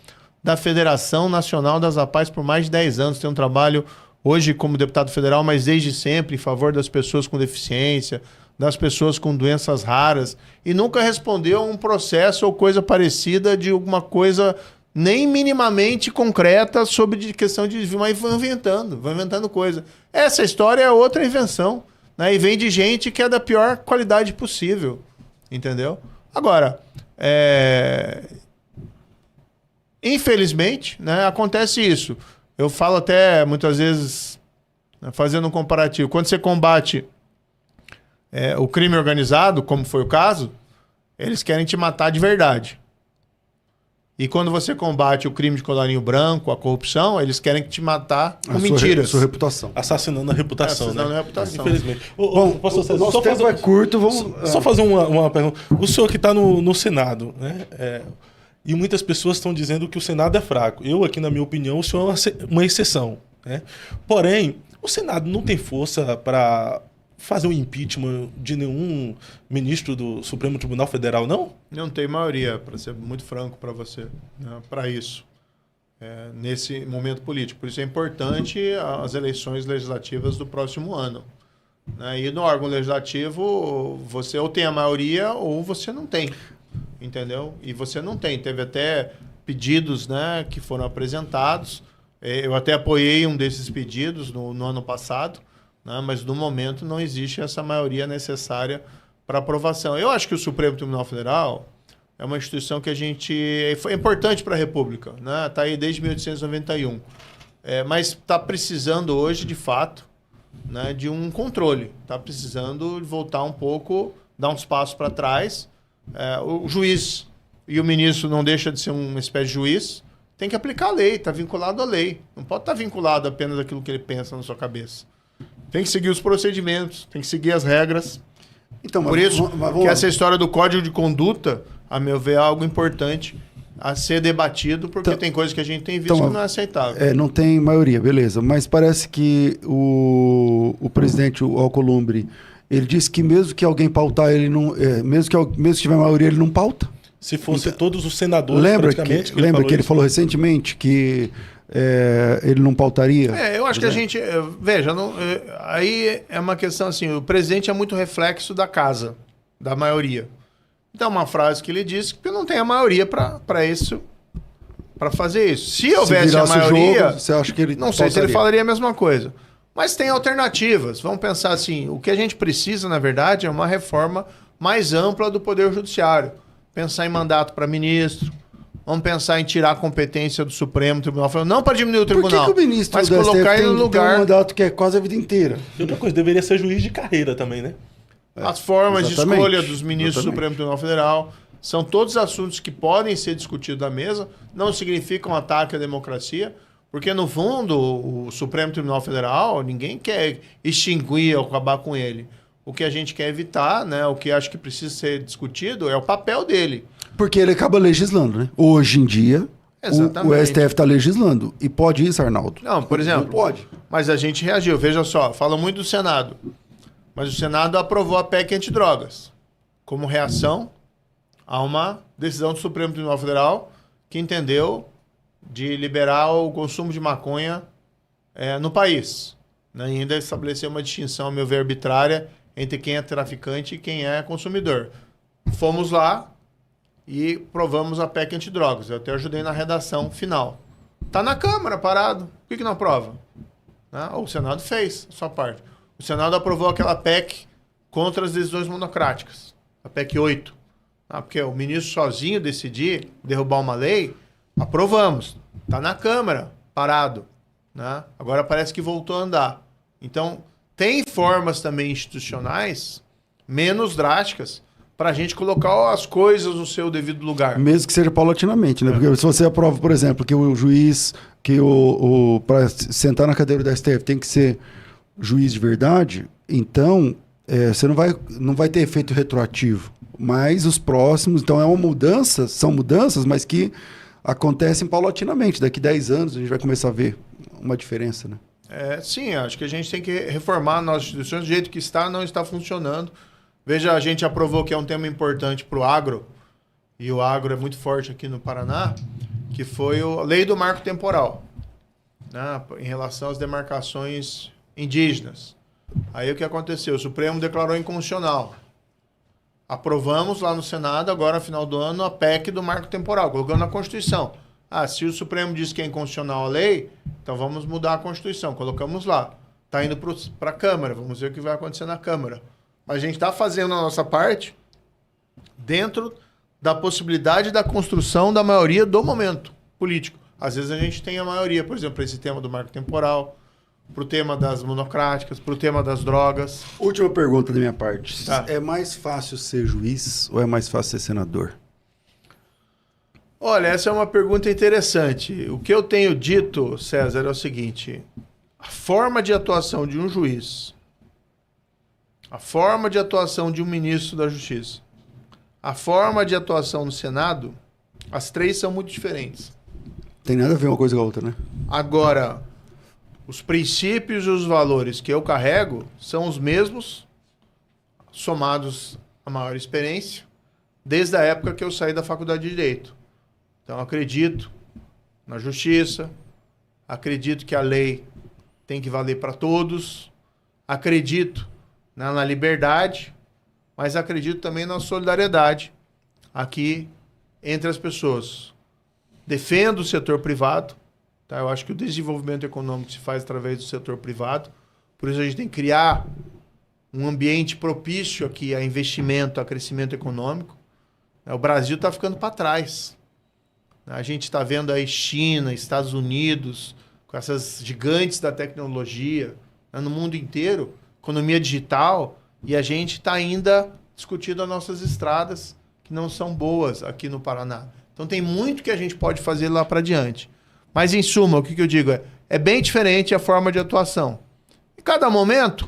da Federação Nacional das APAES por mais de 10 anos. Tem um trabalho hoje como deputado federal, mas desde sempre em favor das pessoas com deficiência, das pessoas com doenças raras, e nunca respondeu a um processo ou coisa parecida de alguma coisa nem minimamente concreta sobre questão de desvio, mas vão inventando coisa. Essa história é outra invenção, né? E vem de gente que é da pior qualidade possível, entendeu? Agora, infelizmente, né, acontece isso. Eu falo até, muitas vezes, fazendo um comparativo, quando você combate o crime organizado, como foi o caso, eles querem te matar de verdade. E quando você combate o crime de colarinho branco, a corrupção, eles querem te matar com mentiras. Sua reputação. Assassinando a reputação, assassinando a reputação. Infelizmente. Bom, o nosso tempo é curto, vamos... Só fazer uma pergunta. O senhor que está no Senado, né? E muitas pessoas estão dizendo que o Senado é fraco. Eu, aqui, na minha opinião, o senhor é uma exceção. Né? Porém, o Senado não tem força para fazer o impeachment de nenhum ministro do Supremo Tribunal Federal, não? Não tem maioria, para ser muito franco para você, né, para isso, nesse momento político. Por isso é importante as eleições legislativas do próximo ano. Né? E no órgão legislativo, você ou tem a maioria ou você não tem. Entendeu? E você não tem. Teve até pedidos, né, que foram apresentados. Eu até apoiei um desses pedidos no ano passado, né, mas no momento não existe essa maioria necessária para aprovação. Eu acho que o Supremo Tribunal Federal é uma instituição que é importante para a República. Né? Está aí desde 1891. Mas está precisando hoje, de fato, né, de um controle. Está precisando voltar um pouco, dar uns passos para trás. O juiz e o ministro não deixa de ser uma espécie de juiz, tem que aplicar a lei, está vinculado à lei. Não pode estar vinculado apenas àquilo que ele pensa na sua cabeça. Tem que seguir os procedimentos, tem que seguir as regras. Então, por isso que essa história do Código de Conduta, a meu ver, é algo importante a ser debatido, porque tem coisas que a gente tem visto que não é aceitável. Não tem maioria, beleza. Mas parece que o presidente, o Alcolumbre, ele disse que mesmo que alguém pautar, ele não, mesmo que tiver maioria, ele não pauta. Se fosse todos os senadores, lembra que ele falou recentemente que ele não pautaria? Eu acho que a gente... Veja, aí é uma questão assim, o presidente é muito reflexo da casa, da maioria. Então, uma frase que ele disse que não tem a maioria para fazer isso. Se houvesse a maioria, jogo, você acha que ele não sei se ele falaria a mesma coisa. Mas tem alternativas. Vamos pensar assim, o que a gente precisa, na verdade, é uma reforma mais ampla do Poder Judiciário. Pensar em mandato para ministro, vamos pensar em tirar a competência do Supremo Tribunal Federal, não para diminuir o tribunal, por que o ministro mas colocar ele no lugar... tem um mandato que é quase a vida inteira? E outra coisa, deveria ser juiz de carreira também, né? As formas de escolha dos ministros do Supremo Tribunal Federal. São todos assuntos que podem ser discutidos na mesa, não significam ataque à democracia, porque, no fundo, o Supremo Tribunal Federal, ninguém quer extinguir ou acabar com ele. O que a gente quer evitar, né, o que acho que precisa ser discutido é o papel dele. Porque ele acaba legislando, né? Hoje em dia, o STF está legislando. E pode isso, Arnaldo? Não, por exemplo. Não pode. Mas a gente reagiu. Veja só, fala muito do Senado. Mas o Senado aprovou a PEC antidrogas como reação a uma decisão do Supremo Tribunal Federal que entendeu de liberar o consumo de maconha no país. Né? E ainda estabeleceu uma distinção, a meu ver, arbitrária entre quem é traficante e quem é consumidor. Fomos lá e provamos a PEC antidrogas. Eu até ajudei na redação final. Está na Câmara, parado. Por que não aprova? Né? O Senado fez a sua parte. O Senado aprovou aquela PEC contra as decisões monocráticas. A PEC 8. Porque o ministro sozinho decidir derrubar uma lei, aprovamos. Está na Câmara, parado. Né? Agora parece que voltou a andar. Então, tem formas também institucionais menos drásticas para a gente colocar as coisas no seu devido lugar. Mesmo que seja paulatinamente, né? Porque se você aprova, por exemplo, que o juiz, para sentar na cadeira do STF tem que ser juiz de verdade, então você não vai ter efeito retroativo. Mas os próximos, então são mudanças, mas que acontecem paulatinamente. Daqui 10 anos a gente vai começar a ver uma diferença, né? Sim, acho que a gente tem que reformar nossas instituições do jeito que está, não está funcionando. Veja, a gente aprovou que é um tema importante para o agro, e o agro é muito forte aqui no Paraná, que foi a lei do marco temporal, né, em relação às demarcações indígenas. Aí o que aconteceu? O Supremo declarou inconstitucional. Aprovamos lá no Senado, agora no final do ano, a PEC do marco temporal, colocando na Constituição. Se o Supremo diz que é inconstitucional a lei, então vamos mudar a Constituição. Colocamos lá. Está indo para a Câmara, vamos ver o que vai acontecer na Câmara. Mas a gente está fazendo a nossa parte dentro da possibilidade da construção da maioria do momento político. Às vezes a gente tem a maioria, por exemplo, para esse tema do marco temporal, para o tema das monocráticas, para o tema das drogas. Última pergunta da minha parte. Tá. É mais fácil ser juiz ou é mais fácil ser senador? Olha, essa é uma pergunta interessante. O que eu tenho dito, César, é o seguinte: a forma de atuação de um juiz, a forma de atuação de um ministro da Justiça, a forma de atuação no Senado, as três são muito diferentes. Tem nada a ver uma coisa com a outra, né? Agora, os princípios e os valores que eu carrego são os mesmos, somados à maior experiência, desde a época que eu saí da Faculdade de Direito. Então, acredito na justiça, acredito que a lei tem que valer para todos, acredito na liberdade, mas acredito também na solidariedade aqui entre as pessoas. Defendo o setor privado, tá? Eu acho que o desenvolvimento econômico se faz através do setor privado, por isso a gente tem que criar um ambiente propício aqui a investimento, a crescimento econômico. O Brasil está ficando para trás. A gente está vendo aí China, Estados Unidos, com essas gigantes da tecnologia, no mundo inteiro, economia digital, e a gente está ainda discutindo as nossas estradas, que não são boas aqui no Paraná. Então tem muito que a gente pode fazer lá para diante. Mas, em suma, o que eu digo é bem diferente a forma de atuação. Em cada momento,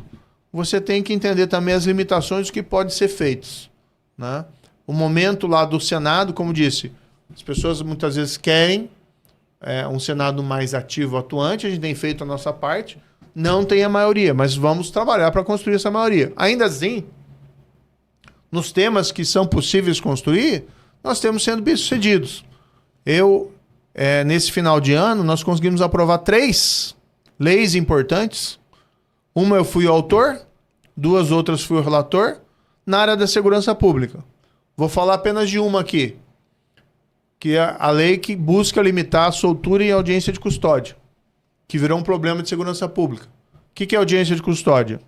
você tem que entender também as limitações do que pode ser feito, né? O momento lá do Senado, como disse, as pessoas muitas vezes querem um Senado mais ativo, atuante. A gente tem feito a nossa parte. Não tem a maioria, mas vamos trabalhar para construir essa maioria. Ainda assim, nos temas que são possíveis construir, nós temos sendo bem-sucedidos. Nesse final de ano, nós conseguimos aprovar 3 leis importantes. Uma eu fui o autor, 2 outras fui o relator, na área da segurança pública. Vou falar apenas de uma aqui, que é a lei que busca limitar a soltura em audiência de custódia, que virou um problema de segurança pública. O que é audiência de custódia?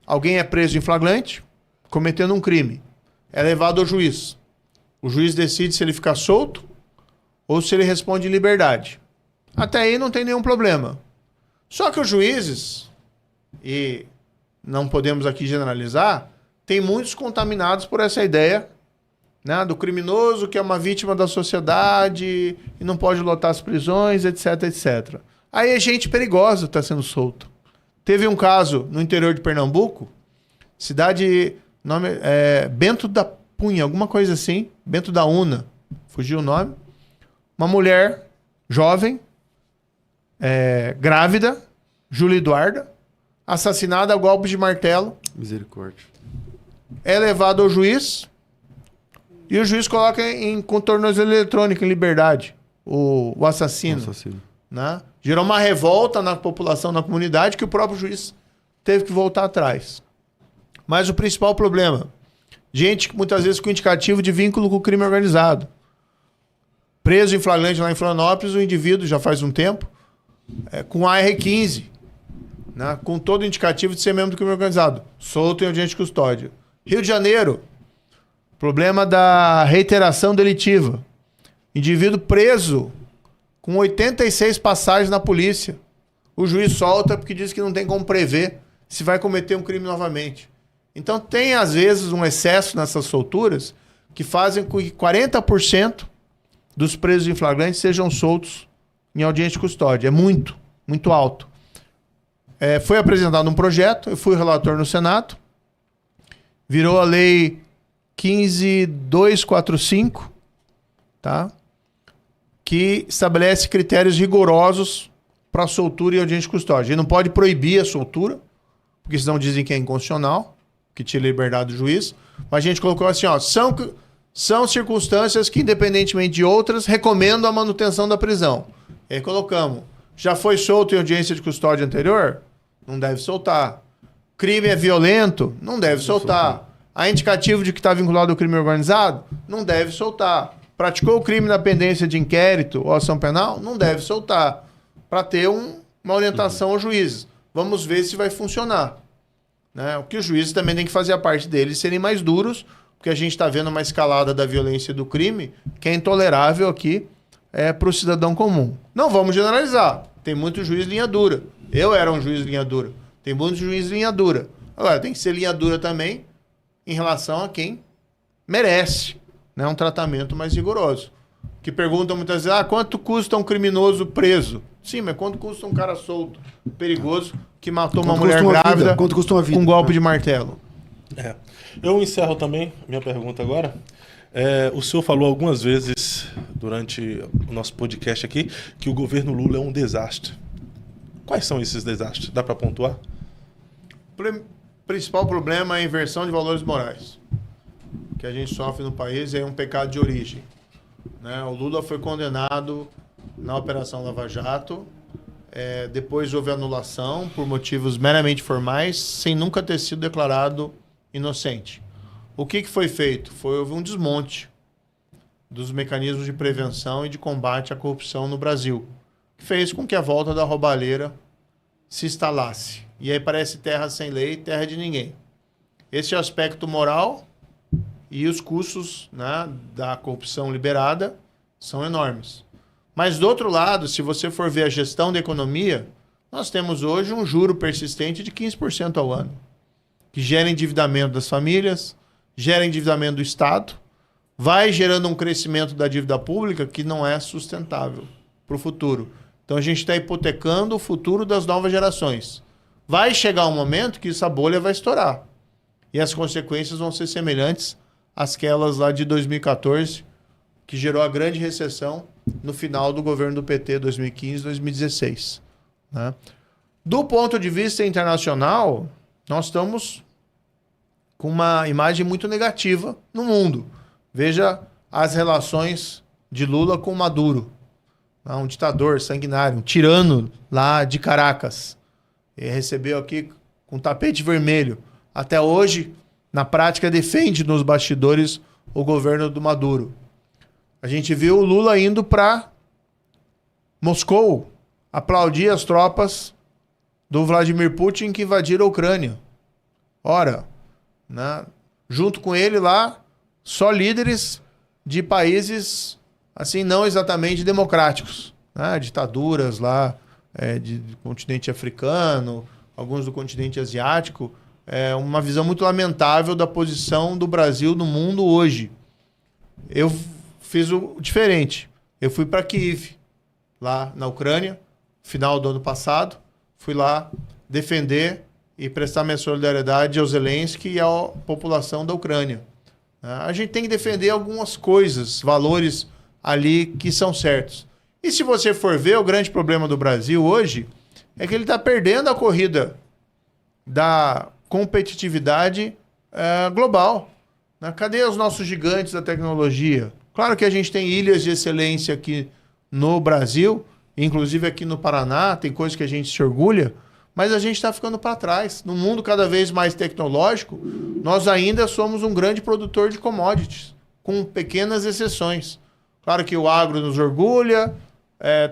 Alguém é preso em flagrante, cometendo um crime. É levado ao juiz. O juiz decide se ele fica solto ou se ele responde em liberdade. Até aí não tem nenhum problema. Só que os juízes, e não podemos aqui generalizar, tem muitos contaminados por essa ideia né, do criminoso que é uma vítima da sociedade e não pode lotar as prisões, etc, etc. Aí é gente perigosa está sendo solta. Teve um caso no interior de Pernambuco, cidade, nome Bento da Punha, alguma coisa assim, Bento da Una, fugiu o nome. Uma mulher jovem, grávida, Júlia Eduarda, assassinada a golpes de martelo. Misericórdia. É levado ao juiz e o juiz coloca com tornozelo eletrônico em liberdade o assassino. Né? Gerou uma revolta na população, na comunidade, que o próprio juiz teve que voltar atrás. Mas o principal problema, gente muitas vezes com indicativo de vínculo com o crime organizado. Preso em flagrante lá em Florianópolis, o indivíduo já faz um tempo, com AR-15, né? Com todo indicativo de ser membro do crime organizado, solto em audiência de custódia. Rio de Janeiro, problema da reiteração delitiva. Indivíduo preso com 86 passagens na polícia. O juiz solta porque diz que não tem como prever se vai cometer um crime novamente. Então tem, às vezes, um excesso nessas solturas que fazem com que 40% dos presos em flagrante sejam soltos em audiência de custódia. É muito, muito alto. Foi apresentado um projeto, eu fui relator no Senado, virou a lei 15.245, tá? Que estabelece critérios rigorosos para soltura e audiência de custódia. Ele não pode proibir a soltura, porque senão dizem que é inconstitucional, que tira a liberdade do juiz. Mas a gente colocou assim, ó, são circunstâncias que, independentemente de outras, recomendam a manutenção da prisão. E aí colocamos, já foi solto em audiência de custódia anterior? Não deve soltar. Crime é violento? Não deve soltar. Há indicativo de que está vinculado ao crime organizado? Não deve soltar. Praticou o crime na pendência de inquérito ou ação penal? Não deve soltar. Para ter uma orientação aos juízes. Vamos ver se vai funcionar. Né? O que os juízes também têm que fazer a parte deles serem mais duros, porque a gente está vendo uma escalada da violência e do crime que é intolerável aqui para o cidadão comum. Não vamos generalizar. Tem muito juiz linha dura. Eu era um juiz linha dura. Tem muito juiz linha dura. Agora, tem que ser linha dura também em relação a quem merece, né, um tratamento mais rigoroso. Que perguntam muitas vezes, quanto custa um criminoso preso? Sim, mas quanto custa um cara solto, perigoso, que matou uma mulher grávida quanto custa uma vida? Com um golpe de martelo? Eu encerro também minha pergunta agora. O senhor falou algumas vezes durante o nosso podcast aqui que o governo Lula é um desastre. Quais são esses desastres? Dá para pontuar? O principal problema é a inversão de valores morais. Que a gente sofre no país é um pecado de origem. Né? O Lula foi condenado na Operação Lava Jato. Depois houve anulação por motivos meramente formais, sem nunca ter sido declarado inocente. O que foi feito? Houve um desmonte dos mecanismos de prevenção e de combate à corrupção no Brasil, que fez com que a volta da roubalheira se instalasse. E aí parece terra sem lei, terra de ninguém. Esse é o aspecto moral, e os custos, né, da corrupção liberada são enormes. Mas, do outro lado, se você for ver a gestão da economia, nós temos hoje um juro persistente de 15% ao ano, que gera endividamento das famílias, gera endividamento do Estado, vai gerando um crescimento da dívida pública que não é sustentável para o futuro. Então, a gente está hipotecando o futuro das novas gerações. Vai chegar um momento que essa bolha vai estourar. E as consequências vão ser semelhantes àquelas lá de 2014, que gerou a grande recessão no final do governo do PT, 2015, 2016. Né? Do ponto de vista internacional, nós estamos com uma imagem muito negativa no mundo. Veja as relações de Lula com Maduro. Um ditador sanguinário, um tirano lá de Caracas. Ele recebeu aqui com tapete vermelho. Até hoje, na prática, defende nos bastidores o governo do Maduro. A gente viu o Lula indo para Moscou aplaudir as tropas do Vladimir Putin que invadiram a Ucrânia. Ora, né, junto com ele lá, só líderes de países assim não exatamente democráticos, né, ditaduras lá do continente africano, alguns do continente asiático. Uma visão muito lamentável da posição do Brasil no mundo hoje. Eu fiz o diferente. Eu fui para Kiev, lá na Ucrânia, final do ano passado. Fui lá defender e prestar minha solidariedade ao Zelensky e à população da Ucrânia. A gente tem que defender algumas coisas, valores ali que são certos. E se você for ver, o grande problema do Brasil hoje é que ele está perdendo a corrida da competitividade global. Cadê os nossos gigantes da tecnologia? Claro que a gente tem ilhas de excelência aqui no Brasil, inclusive aqui no Paraná, tem coisas que a gente se orgulha, mas a gente está ficando para trás. No mundo cada vez mais tecnológico, nós ainda somos um grande produtor de commodities, com pequenas exceções. Claro que o agro nos orgulha,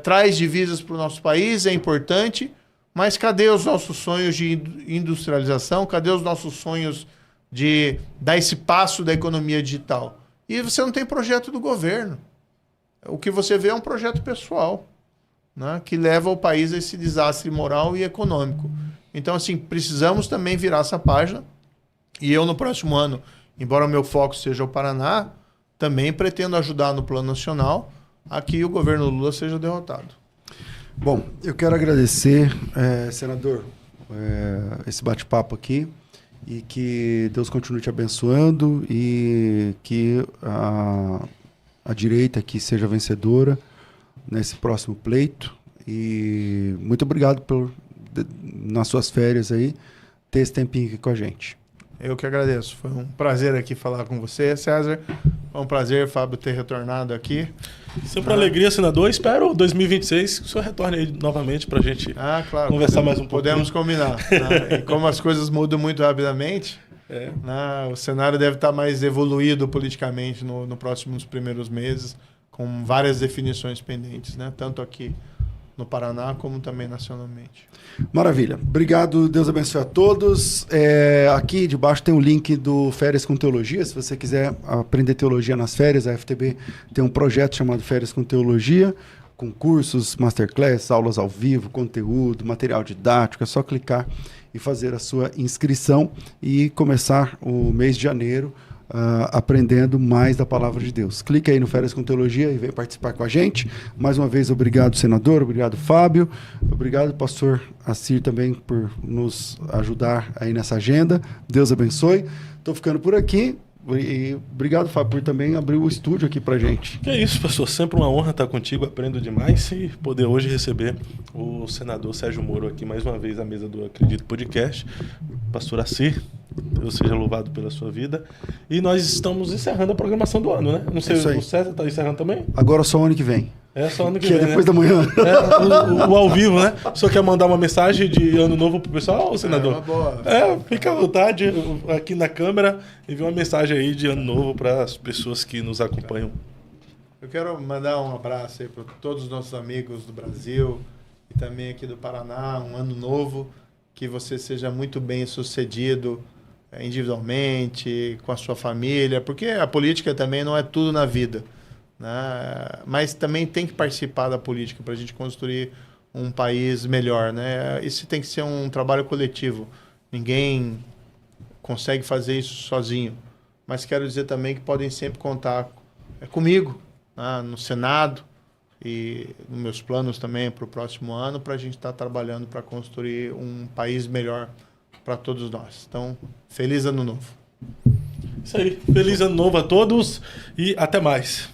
traz divisas para o nosso país, é importante, mas cadê os nossos sonhos de industrialização? Cadê os nossos sonhos de dar esse passo da economia digital? E você não tem projeto do governo. O que você vê é um projeto pessoal, né, que leva o país a esse desastre moral e econômico. Então, assim, precisamos também virar essa página. E eu, no próximo ano, embora o meu foco seja o Paraná, também pretendo ajudar no plano nacional a que o governo Lula seja derrotado. Bom, eu quero agradecer, senador, esse bate-papo aqui, e que Deus continue te abençoando e que a direita aqui seja vencedora nesse próximo pleito. E muito obrigado nas suas férias aí, ter esse tempinho aqui com a gente. Eu que agradeço. Foi um prazer aqui falar com você, César. Foi um prazer, Fábio, ter retornado aqui. Sempre uma alegria, senador. Espero 2026 que o senhor retorne aí novamente para a gente conversar mais um pouco. Podemos combinar. Né? E como as coisas mudam muito rapidamente, né? O cenário deve estar mais evoluído politicamente nos primeiros meses, com várias definições pendentes, né? Tanto aqui no Paraná como também nacionalmente. Maravilha. Obrigado, Deus abençoe a todos. Aqui debaixo tem um link do Férias com Teologia. Se você quiser aprender teologia nas férias, a FTB tem um projeto chamado Férias com Teologia, com cursos, masterclass, aulas ao vivo, conteúdo, material didático. É só clicar e fazer a sua inscrição e começar o mês de janeiro aprendendo mais da palavra de Deus. Clique aí no Férias com Teologia e vem participar com a gente. Mais uma vez, obrigado, senador, obrigado, Fábio, obrigado, pastor Assir, também por nos ajudar aí nessa agenda. Deus abençoe. Estou ficando por aqui. E obrigado, Fábio, por também abrir o estúdio aqui pra gente. Que é isso, pastor. Sempre uma honra estar contigo, aprendo demais e poder hoje receber o senador Sérgio Moro aqui mais uma vez à mesa do Acredito Podcast. Pastor Assir, Deus seja louvado pela sua vida. E nós estamos encerrando a programação do ano, né? Não sei, o César está encerrando também? Agora só o ano que vem. Só ano que vem, é depois da manhã. O ao vivo, né? O senhor quer mandar uma mensagem de ano novo pro pessoal, senador? Uma boa. Fica à vontade aqui na câmera e envia uma mensagem aí de ano novo para as pessoas que nos acompanham. Eu quero mandar um abraço aí para todos os nossos amigos do Brasil e também aqui do Paraná, um ano novo, que você seja muito bem sucedido individualmente, com a sua família, porque a política também não é tudo na vida, né? Mas também tem que participar da política para a gente construir um país melhor, né? Isso tem que ser um trabalho coletivo. Ninguém consegue fazer isso sozinho. Mas quero dizer também que podem sempre contar comigo, né? No Senado e nos meus planos também para o próximo ano, para a gente estar trabalhando para construir um país melhor para todos nós. Então, feliz ano novo. Isso aí. Feliz ano novo a todos e até mais.